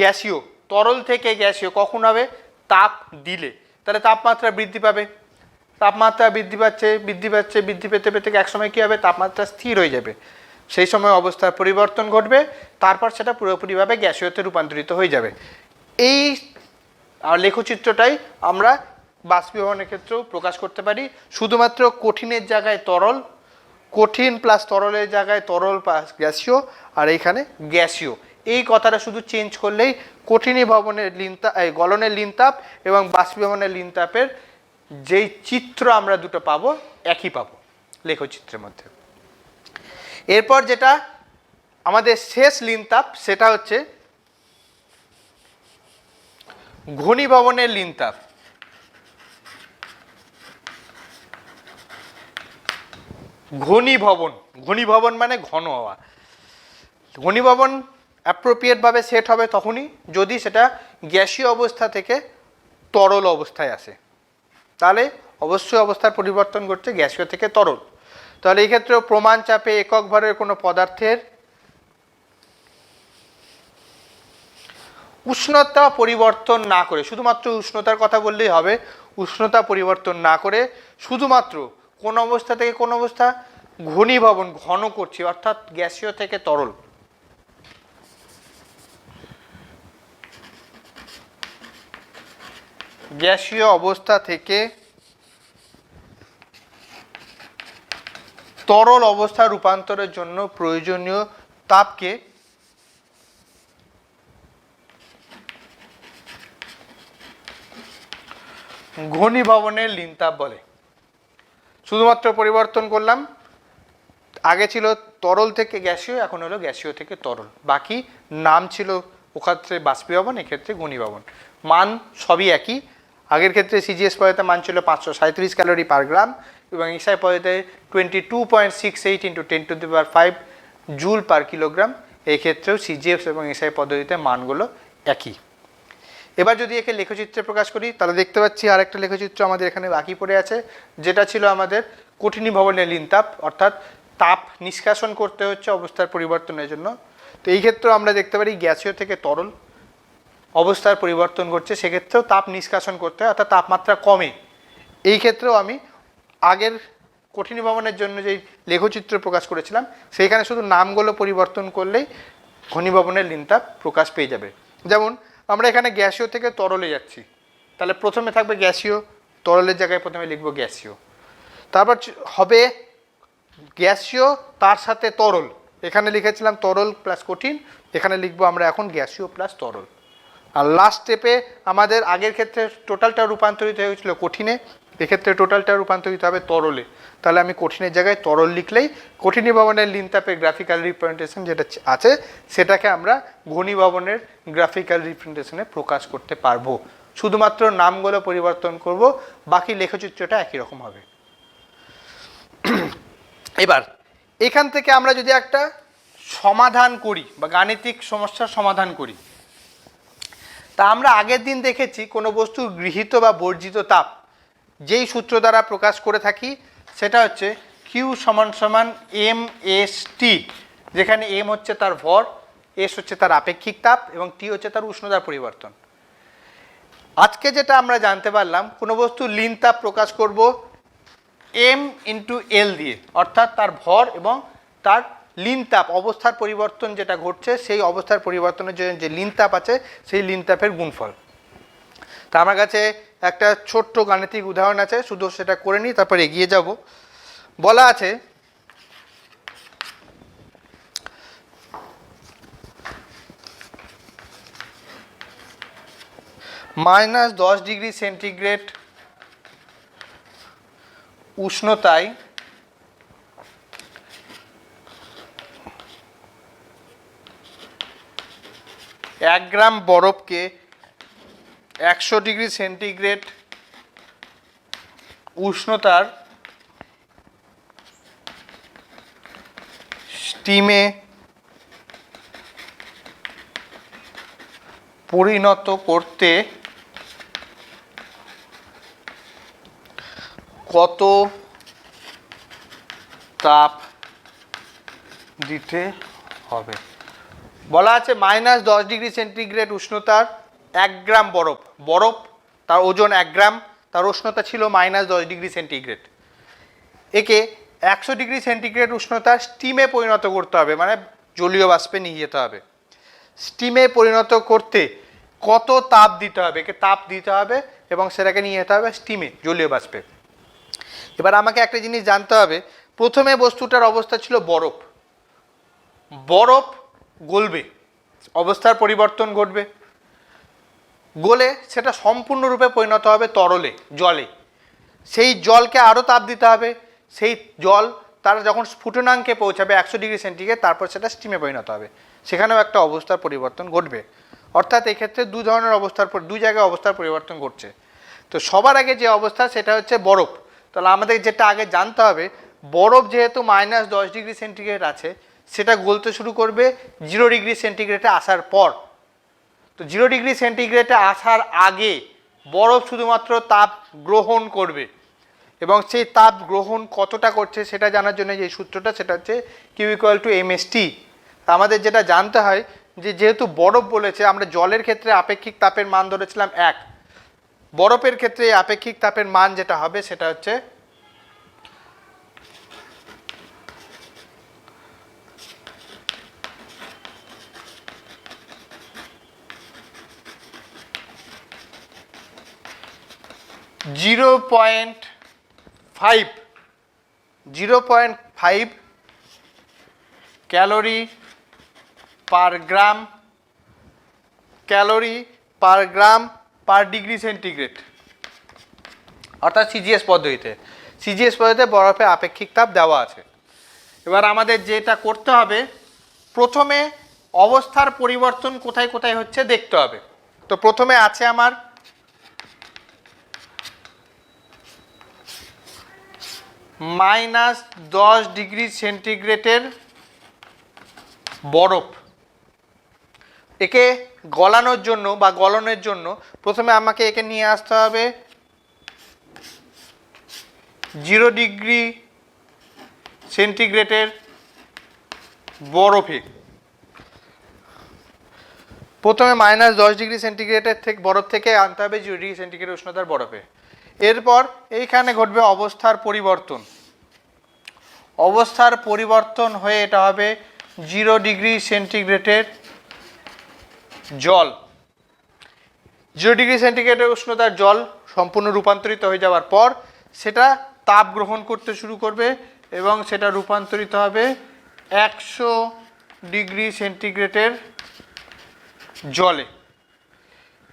গ্যাসীয়। তরল থেকে গ্যাসীয় কখন হবে? তাপ দিলে, তাহলে তাপমাত্রা বৃদ্ধি পাবে। তাপমাত্রা বৃদ্ধি পেতে পেতে একসময় কী হবে? তাপমাত্রা স্থির হয়ে যাবে। সেই সময় অবস্থার পরিবর্তন ঘটবে, তারপর সেটা পুরোপুরিভাবে গ্যাসীয়তে রূপান্তরিত হয়ে যাবে। এই লেখচিত্রটাই আমরা বাষ্পীভবনের ক্ষেত্রেও প্রকাশ করতে পারি। শুধুমাত্র কঠিনের জায়গায় তরল, কঠিন প্লাস তরলের জায়গায় তরল প্লাস গ্যাসীয়, আর এইখানে গ্যাসীয়। এই কথাটা শুধু চেঞ্জ করলেই কঠিনীভবনের লীন তাপ, গলনের লীন তাপ এবং বাষ্পীভবনের লীন তাপের যেই চিত্র আমরা দুটো পাবো একই পাবো লেখচিত্রের মধ্যে। এরপর যেটা আমাদের শেষ লীন তাপ সেটা হচ্ছে ঘনীভবনের লীন তাপ। ঘনীভবন মানে ঘন হওয়া। ঘনীভবন অ্যাপ্রোপ্রিয়েটভাবে সেট হবে তখনই যদি সেটা গ্যাসীয় অবস্থা থেকে তরল অবস্থায় আসে, তাহলে অবশ্যই অবস্থার পরিবর্তন ঘটছে গ্যাসীয় থেকে তরল। তাহলে এই ক্ষেত্রেও প্রমাণ চাপে একক ভরের কোনো পদার্থের উষ্ণতা পরিবর্তন না করে, শুধুমাত্র উষ্ণতার কথা বললেই হবে, উষ্ণতা পরিবর্তন না করে শুধুমাত্র কোন অবস্থা থেকে কোন অবস্থা, ঘনীভবন ঘন করছি, অর্থাৎ গ্যাসীয় থেকে তরল। গ্যাসীয় অবস্থা থেকে তরল অবস্থা রূপান্তরের জন্য প্রয়োজনীয় তাপকে ঘনীভবনের লীন তাপ বলে। শুধুমাত্র পরিবর্তন করলাম, আগে ছিল তরল থেকে গ্যাসীয়, এখন হলো গ্যাসীয় থেকে তরল, বাকি নাম ছিল ওক্ষেত্রে বাষ্পীভবন, এক্ষেত্রে ঘনীভবন, মান সবই একই। আগের ক্ষেত্রে সিজিএস পদ্ধতিতে মান ছিল 537 ক্যালোরি পার গ্রাম এবং এসআই পদ্ধতিতে 22.68 × 10⁵ জুল পার কিলোগ্রাম। এই ক্ষেত্রেও সিজিএস এবং এসআই পদ্ধতিতে মানগুলো একই। এবার যদি একে লেখচিত্রে প্রকাশ করি তাহলে দেখতে পাচ্ছি আরেকটা লেখচিত্র আমাদের এখানে বাকি পড়ে আছে, যেটা ছিল আমাদের কঠিনীভবনের লীন তাপ, অর্থাৎ তাপ নিষ্কাশন করতে হচ্ছে অবস্থার পরিবর্তনের জন্য। তো এই ক্ষেত্রেও আমরা দেখতে পারি গ্যাসীয় থেকে তরল অবস্থার পরিবর্তন করছে, সেক্ষেত্রেও তাপ নিষ্কাশন করতে হয়, অর্থাৎ তাপমাত্রা কমে। এই ক্ষেত্রেও আমি আগের কঠিনীভবনের জন্য যেই লেখচিত্র প্রকাশ করেছিলাম সেইখানে শুধু নামগুলো পরিবর্তন করলেই ঘনীভবনের লীন তাপ প্রকাশ পেয়ে যাবে। যেমন আমরা এখানে গ্যাসীয় থেকে তরলে যাচ্ছি, তাহলে প্রথমে থাকবে গ্যাসীয়, তরলের জায়গায় প্রথমে লিখব গ্যাসীয়, তারপর হবে গ্যাসীয় তার সাথে তরল, এখানে লিখেছিলাম তরল প্লাস কঠিন, এখানে লিখবো আমরা এখন গ্যাসীয় প্লাস তরল। আর লাস্ট স্টেপে আমাদের আগের ক্ষেত্রে টোটালটা রূপান্তরিত হয়েছিল কঠিনে, এক্ষেত্রে টোটালটা রূপান্তরিত হবে তরলে, তাহলে আমি কঠিনের জায়গায় তরল লিখলেই কঠিনীভবনের লীন তাপের গ্রাফিক্যাল রিপ্রেজেন্টেশন যেটা আছে সেটাকে আমরা ঘনীভবনের গ্রাফিক্যাল রিপ্রেজেন্টেশনে প্রকাশ করতে পারবো। শুধুমাত্র নামগুলো পরিবর্তন করব, বাকি লেখচিত্রটা একই রকম হবে। এবার এখান থেকে আমরা যদি একটা সমাধান করি বা গাণিতিক সমস্যার সমাধান করি, তা আমরা আগের দিন দেখেছি কোনো বস্তুর গৃহীত বা বর্জিত তাপ যেই সূত্র দ্বারা প্রকাশ করে থাকি সেটা হচ্ছে Q = mST, যেখানে m হচ্ছে তার ভর, s হচ্ছে তার আপেক্ষিক তাপ এবং t হচ্ছে তার উষ্ণতার পরিবর্তন। আজকে যেটা আমরা জানতে পারলাম, কোনো বস্তুর লীন তাপ প্রকাশ করব m × L দিয়ে, অর্থাৎ তার ভর এবং তার লীন তাপ অবস্থার পরিবর্তন যেটা ঘটছে সেই অবস্থার পরিবর্তনের জন্য যে লীন তাপ আছে সেই লীন তাপের গুণফল। তা আমার কাছে একটা ছোট্ট গাণিতিক উদাহরণ আছে, শুধু সেটা করে নিই তারপর এগিয়ে যাব। বলা আছে -10°C উষ্ণতায় 1 গ্রাম বরফকে 100°C উষ্ণতার স্টিমে পরিণত করতে কত তাপ দিতে হবে। বলা আছে -10°C উষ্ণতার 1 গ্রাম বরফ, বরফ তার ওজন 1 গ্রাম, তার উষ্ণতা ছিল -10°C, একে 100°C উষ্ণতার স্টিমে পরিণত করতে হবে, মানে জলীয় বাষ্পে নিয়ে যেতে হবে। স্টিমে পরিণত করতে কত তাপ দিতে হবে, একে তাপ দিতে হবে এবং সেটাকে নিয়ে যেতে হবে স্টিমে, জলীয় বাষ্পে। এবার আমাকে একটা জিনিস জানতে হবে, প্রথমে বস্তুটার অবস্থা ছিল বরফ, বরফ গলবে, অবস্থার পরিবর্তন ঘটবে, গলে সেটা সম্পূর্ণরূপে পরিণত হবে তরলে, জলে। সেই জলকে আরও তাপ দিতে হবে, সেই জল তার যখন স্ফুটনাঙ্কে পৌঁছাবে 100°C, তারপর সেটা স্টিমে পরিণত হবে, সেখানেও একটা অবস্থার পরিবর্তন ঘটবে। অর্থাৎ এক্ষেত্রে দু ধরনের অবস্থার, দু জায়গায় অবস্থার পরিবর্তন ঘটছে। তো সবার আগে যে অবস্থা সেটা হচ্ছে বরফ। তাহলে আমাদের যেটা আগে জানতে হবে, বরফ যেহেতু -10°C আছে, সেটা গলতে শুরু করবে 0°C আসার পর। তো 0°C আসার আগে বরফ শুধুমাত্র তাপ গ্রহণ করবে এবং সেই তাপ গ্রহণ কতটা করছে সেটা জানার জন্য যে সূত্রটা সেটা হচ্ছে Q = mST। আমাদের যেটা জানতে হয় যে যেহেতু বরফ বলেছে, আমরা জলের ক্ষেত্রে আপেক্ষিক তাপের মান ধরেছিলাম 1, বরফের ক্ষেত্রে এই আপেক্ষিক তাপের মান যেটা হবে সেটা হচ্ছে 0.5 ক্যালোরি পার গ্রাম পার ডিগ্রি সেন্টিগ্রেড, অর্থাৎ সিজিএস পদ্ধতিতে বরফে আপেক্ষিক তাপ দেওয়া আছে। এবার আমাদের যেটা করতে হবে, প্রথমে অবস্থার পরিবর্তন কোথায় কোথায় হচ্ছে দেখতে হবে। তো প্রথমে আছে আমার -10 ডিগ্রি সেন্টিগ্রেডের বরফ। একে গলানোর জন্য বা গলনের জন্য প্রথমে আমাকে একে নিয়ে আসতে হবে 0 ডিগ্রি সেন্টিগ্রেডের বরফে। প্রথমে -10 ডিগ্রি সেন্টিগ্রেডের থেকে বরফ থেকে আনতে হবে 0 ডিগ্রি সেন্টিগ্রেড উষ্ণতার বরফে। এরপর এইখানে ঘটবে অবস্থার পরিবর্তন। অবস্থার পরিবর্তন হয়ে এটা হবে 0 ডিগ্রি সেন্টিগ্রেডের জল। 0 ডিগ্রি সেন্টিগ্রেডের উষ্ণতার জল সম্পূর্ণ রূপান্তরিত হয়ে যাওয়ার পর সেটা তাপ গ্রহণ করতে শুরু করবে এবং সেটা রূপান্তরিত হবে 100 ডিগ্রি সেন্টিগ্রেডের জলে।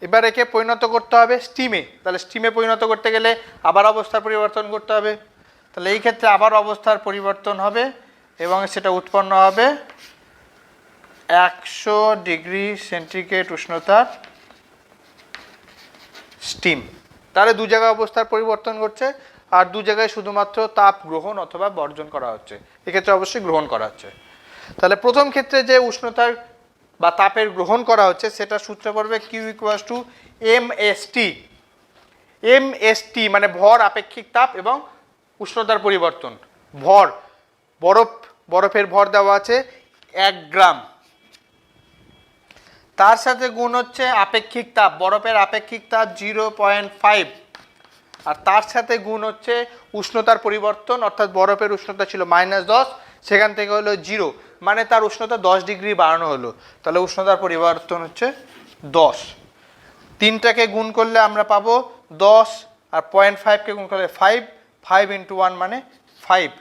এবার একে পরিণত করতে হবে স্টিমে। তাহলে স্টিমে পরিণত করতে গেলে আবার অবস্থার পরিবর্তন করতে হবে। তাহলে এই ক্ষেত্রে আবার অবস্থার পরিবর্তন হবে এবং সেটা উৎপন্ন হবে 100 ডিগ্রি সেন্টিগ্রেড উষ্ণতার স্টিম। তাহলে দু জায়গায় অবস্থার পরিবর্তন ঘটছে আর দু জায়গায় শুধুমাত্র তাপ গ্রহণ অথবা বর্জন করা হচ্ছে। এক্ষেত্রে অবশ্যই গ্রহণ করা হচ্ছে। তাহলে প্রথম ক্ষেত্রে যে উষ্ণতার বা তাপের গ্রহণ করা হচ্ছে সেটা সূত্র পড়বে Q = mst। mst মানে ভর, আপেক্ষিক তাপ এবং উষ্ণতার পরিবর্তন। ভর, বরফের ভর দেওয়া আছে 1 গ্রাম, তার সাথে গুণ হচ্ছে আপেক্ষিক তাপ, বরফের আপেক্ষিক তাপ 0.5, আর তার সাথে গুণ হচ্ছে উষ্ণতার পরিবর্তন, অর্থাৎ বরফের উষ্ণতা ছিল -10, সেখান থেকে হলো 0, মানে তার উষ্ণতা 10 ডিগ্রি বাড়ানো হলো। তাহলে উষ্ণতার পরিবর্তন হচ্ছে 10। তিনটাকে গুণ করলে আমরা পাবো 10 আর 0.5কে গুণ করলে 5, 5 × 1 মানে 5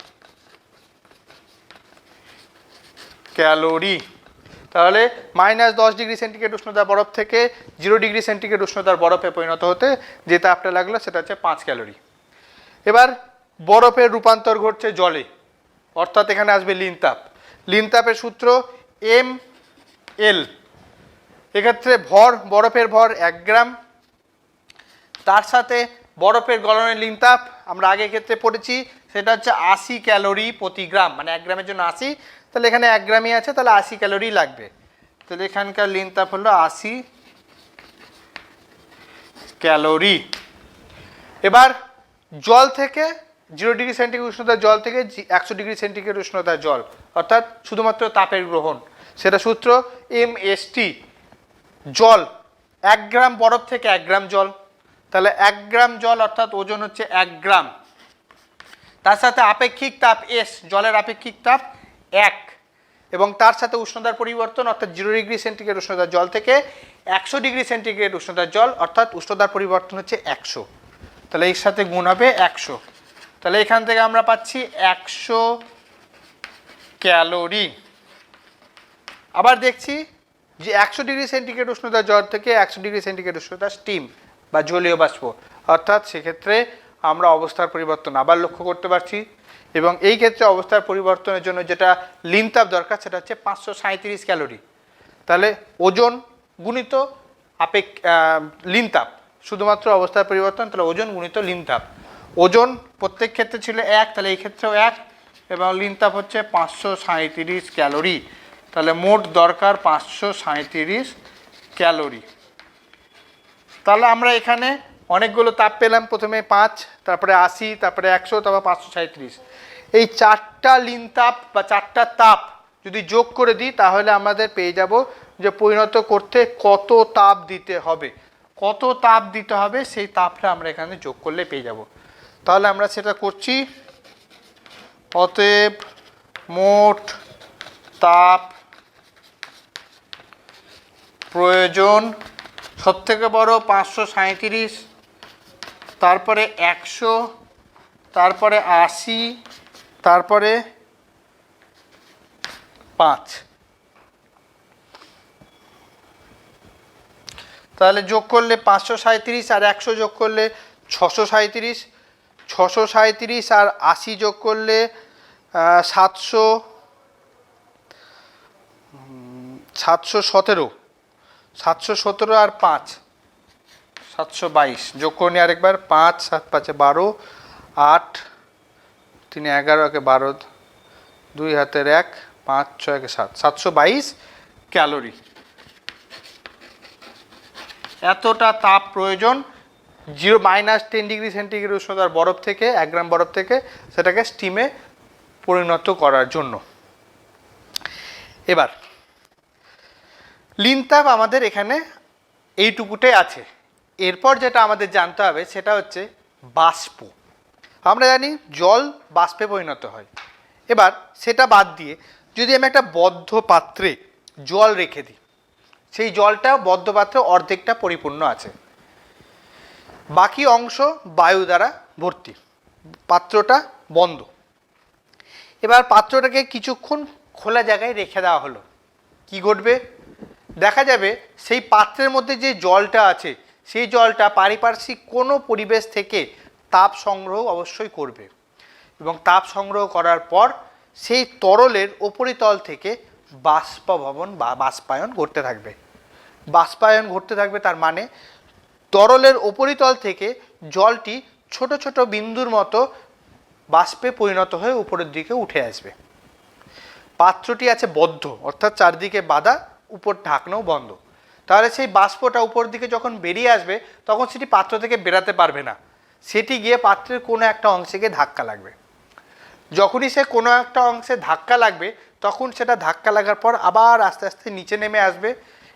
ক্যালোরি। তাহলে -10 ডিগ্রি সেন্টিগ্রেড উষ্ণতার বরফ থেকে 0 ডিগ্রি সেন্টিগ্রেড উষ্ণতার বরফে পরিণত হতে যে তাপটা লাগলো সেটা হচ্ছে 5 ক্যালোরি। এবার বরফের রূপান্তর ঘটছে জলে, অর্থাৎ এখানে আসবে লিন তাপ। লিন তাপের সূত্র ml। এক্ষেত্রে বরফের ভর 1 গ্রাম, তার সাথে বরফের গলনের লিন তাপ আমরা আগের ক্ষেত্রে পড়েছি সেটা হচ্ছে 80 ক্যালোরি প্রতি গ্রাম, মানে 1 গ্রামের জন্য 80। তাহলে এখানে 1 গ্রামই আছে, তাহলে 80 ক্যালোরি লাগবে। তাহলে এখানকার লিন তাপ হলো 80 ক্যালোরি। এবার জল থেকে 0 ডিগ্রি সেন্টিগ্রেড উষ্ণতার জল থেকে 100 ডিগ্রি সেন্টিগ্রেড উষ্ণতার জল, অর্থাৎ শুধুমাত্র তাপের গ্রহণ, সেটা সূত্র mst। জল 1 গ্রাম বরফ থেকে 1 গ্রাম জল, তাহলে 1 গ্রাম জল অর্থাৎ ওজন হচ্ছে 1 গ্রাম। তার সাথে আপেক্ষিক তাপ S, জলের আপেক্ষিক তাপ 1, এবং তার সাথে উষ্ণতার পরিবর্তন অর্থাৎ 0 ডিগ্রি সেন্টিগ্রেড উষ্ণতার জল থেকে 100 ডিগ্রি সেন্টিগ্রেড উষ্ণতার জল, অর্থাৎ উষ্ণতার পরিবর্তন হচ্ছে 100। তাহলে এর সাথে গুণ হবে 100। তাহলে এখান থেকে আমরা পাচ্ছি 100 ক্যালোরি। আবার দেখছি যে 100 ডিগ্রি সেন্টিগ্রেড উষ্ণতার জল থেকে 100 ডিগ্রি সেন্টিগ্রেড উষ্ণতার স্টিম বা জলীয় বাষ্প, অর্থাৎ সেক্ষেত্রে আমরা অবস্থার পরিবর্তন আবার লক্ষ্য করতে পারছি। এবং এই ক্ষেত্রে অবস্থার পরিবর্তনের জন্য যেটা লিন তাপ দরকার সেটা হচ্ছে 537 ক্যালোরি। তাহলে ওজন গুণিত লিন তাপ, শুধুমাত্র অবস্থার পরিবর্তন, তাহলে ওজন গুণিত লিন তাপ। ওজন প্রত্যেক ক্ষেত্রে ছিল 1, তাহলে এই ক্ষেত্রেও 1, এবং লিন তাপ হচ্ছে 537 ক্যালোরি। তাহলে মোট দরকার 537 ক্যালোরি। তাহলে আমরা এখানে অনেকগুলো তাপ পেলাম, প্রথমে 5, তারপরে 80, তারপরে 100, তারপর 537। এই 4টা লিন তাপ বা 4টা তাপ যদি যোগ করে দিই তাহলে আমাদের পেয়ে যাব যে পরিণত করতে কত তাপ দিতে হবে, কত তাপ দিতে হবে সেই তাপটা আমরা এখানে যোগ করলে পেয়ে যাব। তাহলে আমরা সেটা করছি। অতএব মোট তাপ প্রয়োজন সবথেকে বড় 537, তারপরে 100, তারপরে 80, তারপরে 5। তাহলে যোগ করলে 537 আর 100 যোগ করলে 637, 637 আর 80 যোগ করলে 717, 717 আর 5 722, যোগ করে নিই আরেকবার। 5 7 5 12, 8 3 11, 12, 2 হাতের 1, 5 6 7, 722 ক্যালোরি। এতটা তাপ প্রয়োজন -10 ডিগ্রি সেন্টিগ্রেড উষ্ণতার বরফ থেকে, 1 গ্রাম বরফ থেকে সেটাকে স্টিমে পরিণত করার জন্য। এবার লিনতাপ আমাদের এখানে এইটুকুটাই আছে। এরপর যেটা আমাদের জানতে হবে সেটা হচ্ছে বাষ্প। আমরা জানি জল বাষ্পে পরিণত হয়। এবার সেটা বাদ দিয়ে যদি আমি একটা বদ্ধ পাত্রে জল রেখে দিই, সেই জলটা বদ্ধ পাত্রে অর্ধেকটা পরিপূর্ণ আছে, বাকি অংশ বায়ু দ্বারা ভর্তি, পাত্রটা বন্ধ। এবার পাত্রটাকে কিছুক্ষণ খোলা জায়গায় রেখে দেওয়া হলো, কি ঘটবে? দেখা যাবে সেই পাত্রের মধ্যে যে জলটা আছে সেই জলটা পারিপার্শ্বিক কোনো পরিবেশ থেকে তাপ সংগ্রহ অবশ্যই করবে, এবং তাপ সংগ্রহ করার পর সেই তরলের উপরিতল থেকে বাষ্পভবন বা বাষ্পায়ন ঘটতে থাকবে। বাষ্পায়ন ঘটতে থাকবে তার মানে তরলের উপরিতল থেকে জলটি ছোট ছোট বিন্দুর মতো বাষ্পে পরিণত হয়ে উপরের দিকে উঠে আসবে। পাত্রটি আছে বদ্ধ, অর্থাৎ চারদিকে বাঁধা, উপর ঢাকনাও বন্ধ। তাহলে সেই বাষ্পটা উপর দিকে যখন বেরিয়ে আসবে তখন সেটি পাত্র থেকে বেরাতে পারবে না, সেটি গিয়ে পাত্রের কোনো একটা অংশে গিয়ে ধাক্কা লাগবে। যখনই সে কোনো একটা অংশে ধাক্কা লাগবে তখন সেটা ধাক্কা লাগার পর আবার আস্তে আস্তে নিচে নেমে আসবে,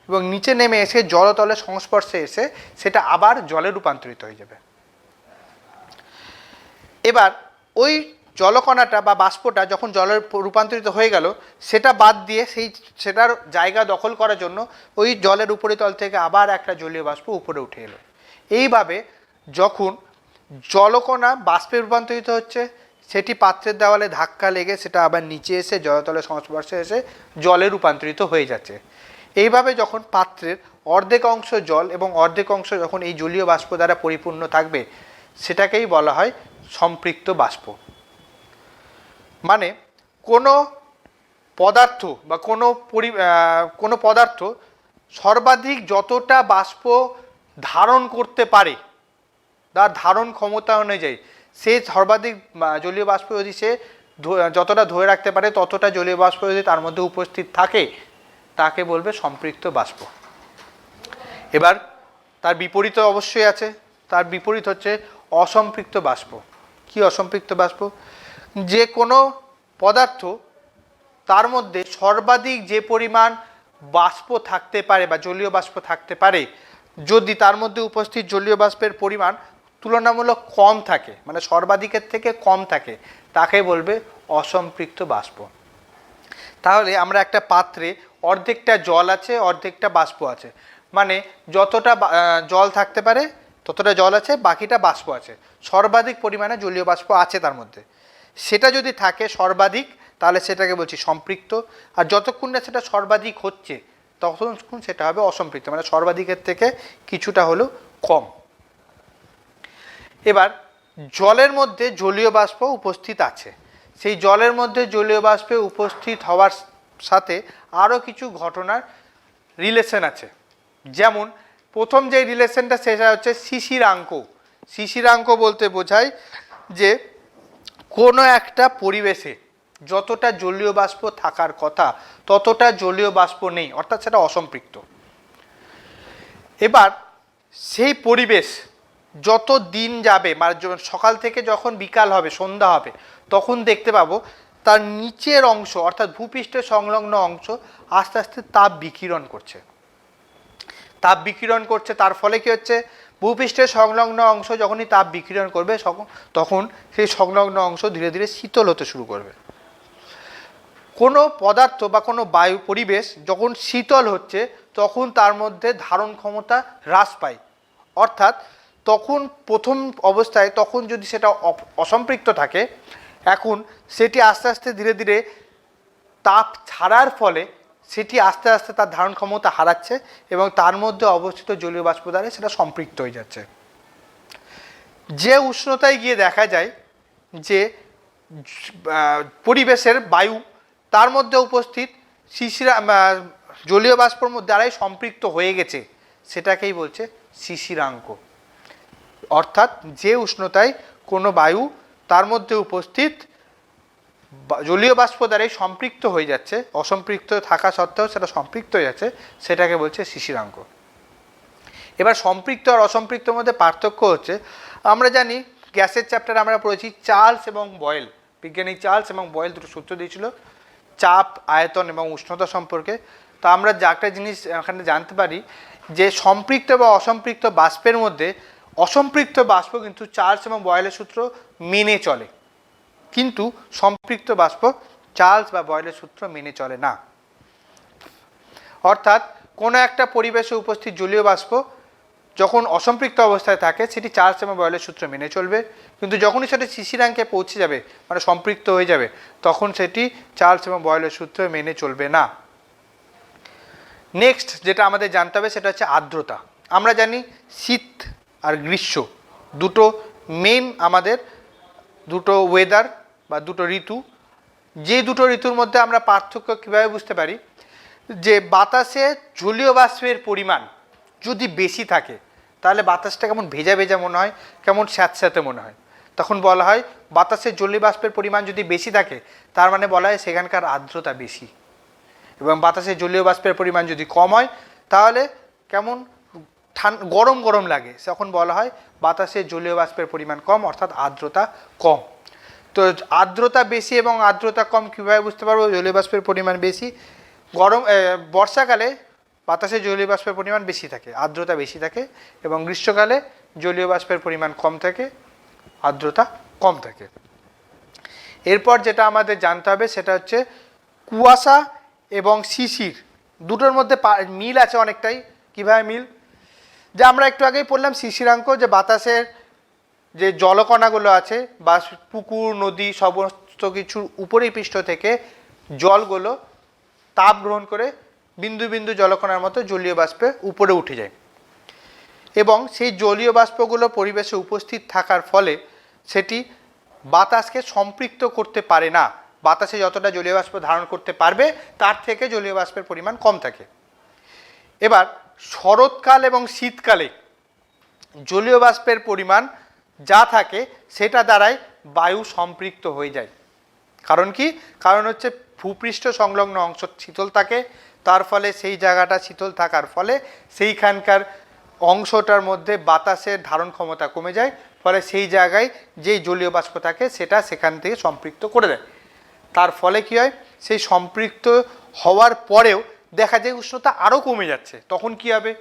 এবং নিচে নেমে এসে জলতলের সংস্পর্শে এসে সেটা আবার জলে রূপান্তরিত হয়ে যাবে। এবার ওই জলকণাটা বা বাষ্পটা যখন জলে রূপান্তরিত হয়ে গেল, সেটা বাদ দিয়ে সেটার জায়গা দখল করার জন্য ওই জলের উপরিতল থেকে আবার একটা জলীয় বাষ্প উপরে উঠে এলো। এইভাবে যখন জলকণা বাষ্পে রূপান্তরিত হচ্ছে, সেটি পাত্রের দেওয়ালে ধাক্কা লেগে সেটা আবার নিচে এসে জলতলের সংস্পর্শে এসে জলে রূপান্তরিত হয়ে যাচ্ছে। এইভাবে যখন পাত্রের অর্ধেক অংশ জল এবং অর্ধেক অংশ যখন এই জলীয় বাষ্প দ্বারা পরিপূর্ণ থাকবে, সেটাকেই বলা হয় সম্পৃক্ত বাষ্প। মানে কোনো পদার্থ বা কোনো পদার্থ সর্বাধিক যতটা বাষ্প ধারণ করতে পারে, তার ধারণ ক্ষমতা অনুযায়ী সে সর্বাধিক জলীয় বাষ্প যদি সে যতটা ধরে রাখতে পারে ততটা জলীয় বাষ্প যদি তার মধ্যে উপস্থিত থাকে, তাকে বলবে সম্পৃক্ত বাষ্প। এবার তার বিপরীত অবশ্যই আছে, তার বিপরীত হচ্ছে অসম্পৃক্ত বাষ্প। কি অসম্পৃক্ত বাষ্প? যে কোনো পদার্থ তার মধ্যে সর্বাধিক যে পরিমাণ বাষ্প থাকতে পারে বা জলীয় বাষ্প থাকতে পারে, যদি তার মধ্যে উপস্থিত জলীয় বাষ্পের পরিমাণ তুলনামূলক কম থাকে, মানে সর্বাধিকের থেকে কম থাকে, তাকে বলবে অসম্পৃক্ত বাষ্প। তাহলে আমরা একটা পাত্রে অর্ধেকটা জল আছে, অর্ধেকটা বাষ্প আছে, মানে যতটা জল থাকতে পারে ততটা জল আছে, বাকিটা বাষ্প আছে, সর্বাধিক পরিমাণে জলীয় বাষ্প আছে তার মধ্যে। সেটা যদি থাকে সর্বাধিক, তাহলে সেটাকে বলছি সম্পৃক্ত। আর যতক্ষণ না সেটা সর্বাধিক হচ্ছে ততক্ষণ সেটা হবে অসম্পৃক্ত, মানে সর্বাধিকের থেকে কিছুটা হলেও কম। এবার জলের মধ্যে জলীয় বাষ্প উপস্থিত আছে, সেই জলের মধ্যে জলীয় বাষ্পে উপস্থিত হওয়ার সাথে আরও কিছু ঘটনার রিলেশন আছে। যেমন প্রথম যে রিলেশনটা সেটা হচ্ছে শিশিরাঙ্ক। শিশিরাঙ্ক বলতে বোঝায় যে কোনো একটা পরিবেশে যতটা জলীয় বাষ্প থাকার কথা ততটা জলীয় বাষ্প নেই, অর্থাৎ সেটা অসম্পৃক্ত। এবার সেই পরিবেশ যত দিন যাবে, মানে সকাল থেকে যখন বিকাল হবে, সন্ধ্যা হবে, তখন দেখতে পাবো তার নিচের অংশ অর্থাৎ ভূপৃষ্ঠের সংলগ্ন অংশ আস্তে আস্তে তাপ বিকিরণ করছে। তাপ বিকিরণ করছে, তার ফলে কি হচ্ছে, ভূপৃষ্ঠের সংলগ্ন অংশ যখনই তাপ বিকিরণ করবে তখন সেই সংলগ্ন অংশ ধীরে ধীরে শীতল হতে শুরু করবে। কোনো পদার্থ বা কোনো বায়ু পরিবেশ যখন শীতল হচ্ছে তখন তার মধ্যে ধারণ ক্ষমতা হ্রাস পায়, অর্থাৎ তখন প্রথম অবস্থায় তখন যদি সেটা অসম্পৃক্ত থাকে, এখন সেটি আস্তে আস্তে ধীরে ধীরে তাপ ছাড়ার ফলে সেটি আস্তে আস্তে তার ধারণ ক্ষমতা হারাচ্ছে এবং তার মধ্যে অবস্থিত জলীয় বাষ্প দ্বারা সেটা সম্পৃক্ত হয়ে যাচ্ছে। যে উষ্ণতায় গিয়ে দেখা যায় যে পরিবেশের বায়ু তার মধ্যে উপস্থিত শিশিরা জলীয় বাষ্পর দ্বারাই সম্পৃক্ত হয়ে গেছে, সেটাকেই বলছে শিশিরাঙ্ক। অর্থাৎ যে উষ্ণতায় কোনো বায়ু তার মধ্যে উপস্থিত জলীয় বাষ্প দ্বারাই সম্পৃক্ত হয়ে যাচ্ছে, অসম্পৃক্ত থাকা সত্ত্বেও সেটা সম্পৃক্ত হয়ে যাচ্ছে, সেটাকে বলছে শিশিরাঙ্ক। এবার সম্পৃক্ত আর অসম্পৃক্তর মধ্যে পার্থক্য হচ্ছে, আমরা জানি গ্যাসের চ্যাপ্টারে আমরা পড়েছি চার্লস এবং বয়েল, বিজ্ঞানী চার্লস এবং বয়েল দুটো সূত্র দিয়েছিল চাপ, আয়তন এবং উষ্ণতা সম্পর্কে। তো আমরা যে একটা জিনিস এখানে জানতে পারি যে সম্পৃক্ত বা অসম্পৃক্ত বাষ্পের মধ্যে অসম্পৃক্ত বাষ্প কিন্তু চার্লস এবং বয়েলের সূত্র মেনে চলে, কিন্তু সম্পৃক্ত বাষ্প চার্লস বা বয়েলের সূত্র মেনে চলে না। অর্থাৎ কোনো একটা পরিবেশে উপস্থিত জলীয় বাষ্প যখন অসম্পৃক্ত অবস্থায় থাকে সেটি চার্লস এবং বয়েলের সূত্র মেনে চলবে, কিন্তু যখনই সেটা শিশিরাঙ্কে পৌঁছে যাবে মানে সম্পৃক্ত হয়ে যাবে তখন সেটি চার্লস এবং বয়েলের সূত্র মেনে চলবে না। নেক্সট যেটা আমাদের জানতে হবে সেটা হচ্ছে আর্দ্রতা। আমরা জানি শীত আর গ্রীষ্ম দুটো মেন আমাদের দুটো ওয়েদার বা দুটো ঋতু। যে দুটো ঋতুর মধ্যে আমরা পার্থক্য কীভাবে বুঝতে পারি, যে বাতাসে জলীয় বাষ্পের পরিমাণ যদি বেশি থাকে তাহলে বাতাসটা কেমন ভেজা ভেজা মনে হয়, কেমন স্যাঁতস্যাঁতে মনে হয়, তখন বলা হয় বাতাসে জলীয় বাষ্পের পরিমাণ যদি বেশি থাকে তার মানে বলা হয় সেখানকার আর্দ্রতা বেশি। এবং বাতাসে জলীয় বাষ্পের পরিমাণ যদি কম হয় তাহলে কেমন গরম গরম লাগে, তখন বলা হয় বাতাসে জলীয় বাষ্পের পরিমাণ কম অর্থাৎ আর্দ্রতা কম। তো আর্দ্রতা বেশি এবং আর্দ্রতা কম কীভাবে বুঝতে পারবো, জলীয় বাষ্পের পরিমাণ বেশি বর্ষাকালে বাতাসে জলীয় বাষ্পের পরিমাণ বেশি থাকে, আর্দ্রতা বেশি থাকে, এবং গ্রীষ্মকালে জলীয় বাষ্পের পরিমাণ কম থাকে, আর্দ্রতা কম থাকে। এরপর যেটা আমাদের জানতে হবে সেটা হচ্ছে কুয়াশা এবং শিশির দুটোর মধ্যে মিল আছে অনেকটাই। কীভাবে মিল, যে আমরা একটু আগেই পড়লাম শিশিরাঙ্ক, যে বাতাসের যে জলকণাগুলো আছে বা পুকুর নদী সমস্ত কিছুর উপরের পৃষ্ঠ থেকে জলগুলো তাপ গ্রহণ করে বিন্দু বিন্দু জলকণার মতো জলীয় বাষ্পে উপরে উঠে যায়, এবং সেই জলীয় বাষ্পগুলো পরিবেশে উপস্থিত থাকার ফলে সেটি বাতাসকে সম্পৃক্ত করতে পারে না। বাতাসে যতটা জলীয় বাষ্প ধারণ করতে পারবে তার থেকে জলীয় বাষ্পের পরিমাণ কম থাকে। এবার শরৎকাল এবং শীতকালে জলীয় বাষ্পের পরিমাণ যা থাকে সেটা দ্বারাই বায়ু সম্পৃক্ত হয়ে যায়। কারণ কি, কারণ হচ্ছে ভূপৃষ্ঠ সংলগ্ন অংশ শীতল থাকে, তার ফলে সেই জায়গাটা শীতল থাকার ফলে সেইখানকার অংশটার মধ্যে বাতাসের ধারণ ক্ষমতা কমে যায়, ফলে সেই জায়গায় যেই জলীয় বাষ্প থাকে সেটা সেখান থেকে সম্পৃক্ত করে দেয়। তার ফলে কী হয়, সেই সম্পৃক্ত হওয়ার পরেও দেখা যায় উষ্ণতা আরও কমে যাচ্ছে। তখন কি হবে,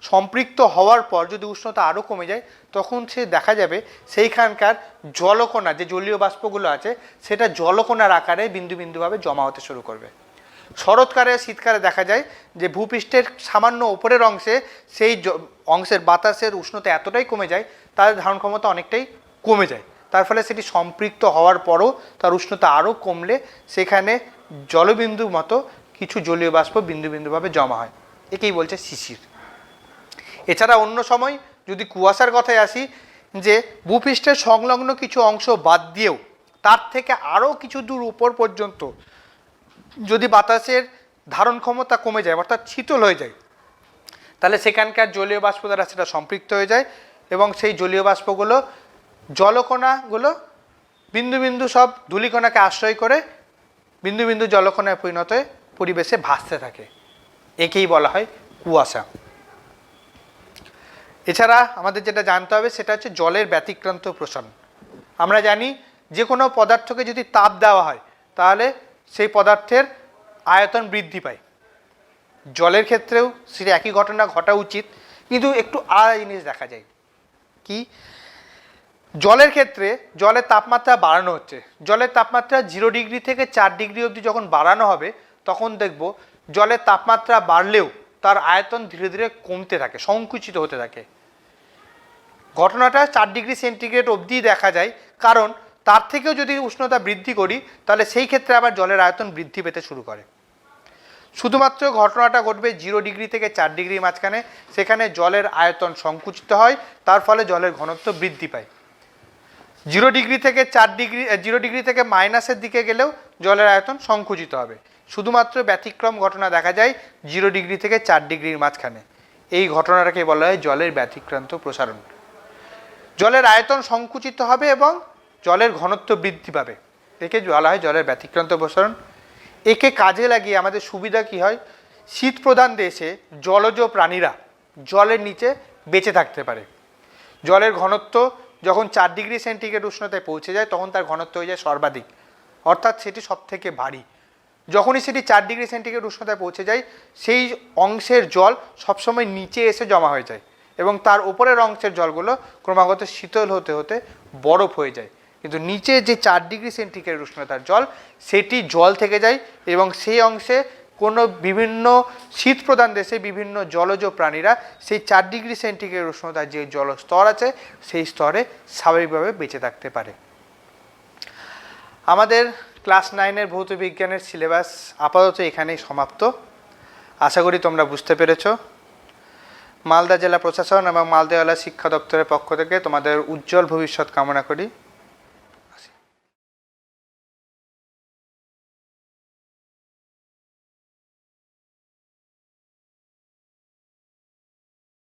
সম্পৃক্ত হওয়ার পর যদি উষ্ণতা আরও কমে যায় তখন সে দেখা যাবে সেইখানকার জলকণা যে জলীয় বাষ্পগুলো আছে সেটা জলকণার আকারে বিন্দু বিন্দুভাবে জমা হতে শুরু করবে। শরৎকালে শীতকালে দেখা যায় যে ভূপৃষ্ঠের সামান্য ওপরের অংশে সেই অংশের বাতাসের উষ্ণতা এতটাই কমে যায় তার ধারণ ক্ষমতা অনেকটাই কমে যায়, তার ফলে সেটি সম্পৃক্ত হওয়ার পরও তার উষ্ণতা আরও কমলে সেখানে জলবিন্দুর মতো কিছু জলীয় বাষ্প বিন্দু বিন্দুভাবে জমা হয়, একেই বলছে শিশির। এছাড়া অন্য সময় যদি কুয়াশার কথায় আসি, যে ভূপৃষ্ঠের সংলগ্ন কিছু অংশ বাদ দিয়েও তার থেকে আরও কিছু দূর উপর পর্যন্ত যদি বাতাসের ধারণ ক্ষমতা কমে যায় অর্থাৎ শীতল হয়ে যায় তাহলে সেখানকার জলীয় বাষ্প দ্বারা সেটা সম্পৃক্ত হয়ে যায়, এবং সেই জলীয় বাষ্পগুলো জলকণাগুলো বিন্দু বিন্দু সব ধূলিকণাকে আশ্রয় করে বিন্দু বিন্দু জলকণায় পরিণত হয়ে পরিবেশে ভাসতে থাকে, একেই বলা হয় কুয়াশা। এছাড়া আমাদের যেটা জানতে হবে সেটা হচ্ছে জলের ব্যতিক্রান্ত প্রসারণ। আমরা জানি যে কোনো পদার্থকে যদি তাপ দেওয়া হয় তাহলে সেই পদার্থের আয়তন বৃদ্ধি পায়। জলের ক্ষেত্রেও সেটা একই ঘটনা ঘটা উচিত, কিন্তু একটু আলাদা জিনিস দেখা যায়। কি? জলের ক্ষেত্রে জলের তাপমাত্রা বাড়ানো হচ্ছে, জলের তাপমাত্রা 0 ডিগ্রি থেকে 4 ডিগ্রি অবধি যখন বাড়ানো হবে তখন দেখব জলের তাপমাত্রা বাড়লেও তার আয়তন ধীরে ধীরে কমতে থাকে, সংকুচিত হতে থাকে। ঘটনাটা 4 ডিগ্রি সেন্টিগ্রেড অবধি দেখা যায়, কারণ তার থেকেও যদি উষ্ণতা বৃদ্ধি করি তাহলে সেই ক্ষেত্রে আবার জলের আয়তন বৃদ্ধি পেতে শুরু করে। শুধুমাত্র ঘটনাটা ঘটবে 0 ডিগ্রি থেকে 4 ডিগ্রির মাঝখানে, সেখানে জলের আয়তন সংকুচিত হয়, তার ফলে জলের ঘনত্ব বৃদ্ধি পায়। 0 ডিগ্রি থেকে 4 ডিগ্রি 0 ডিগ্রি থেকে মাইনাসের দিকে গেলেও জলের আয়তন সংকুচিত হবে। শুধুমাত্র ব্যতিক্রম ঘটনা দেখা যায় 0 ডিগ্রি থেকে 4 ডিগ্রির মাঝখানে। এই ঘটনাটাকে বলা হয় জলের ব্যতিক্রান্ত প্রসারণ। জলের আয়তন সংকুচিত হবে এবং জলের ঘনত্ব বৃদ্ধি পাবে, একে বলা হয় জলের ব্যতিক্রান্ত প্রসারণ। একে কাজে লাগিয়ে আমাদের সুবিধা কি হয়? শীত প্রধান দেশে জলজ প্রাণীরা জলের নিচে বেঁচে থাকতে পারে। জলের ঘনত্ব যখন 4 ডিগ্রি সেন্টিগ্রেড উষ্ণতায় পৌঁছে যায় তখন তার ঘনত্ব হয়ে যায় সর্বাধিক, অর্থাৎ সেটি সবথেকে ভারী। যখনই সেটি 4 ডিগ্রি সেন্টিগ্রেড উষ্ণতায় পৌঁছে যায় সেই অংশের জল সবসময় নিচে এসে জমা হয়ে যায় এবং তার উপরের অংশের জলগুলো ক্রমাগত শীতল হতে হতে বরফ হয়ে যায়। কিন্তু নিচে যে 4 ডিগ্রি সেন্টিগ্রেড উষ্ণতার জল সেটি জল থেকে যায় এবং সেই অংশে কোনো বিভিন্ন শীত প্রধান দেশে বিভিন্ন জলজ প্রাণীরা সেই 4 ডিগ্রি সেন্টিগ্রেড উষ্ণতার যে জল স্তর আছে সেই স্তরে স্বাভাবিকভাবে বেঁচে থাকতে পারে। আমাদের ক্লাস 9-এর ভৌত বিজ্ঞানের সিলেবাস আপাতত এখানেই সমাপ্ত। আশা করি তোমরা বুঝতে পেরেছ। মালদা জেলা প্রশাসন এবং মালদা জেলা শিক্ষা দপ্তরের পক্ষ থেকে তোমাদের উজ্জ্বল ভবিষ্যৎ কামনা করি।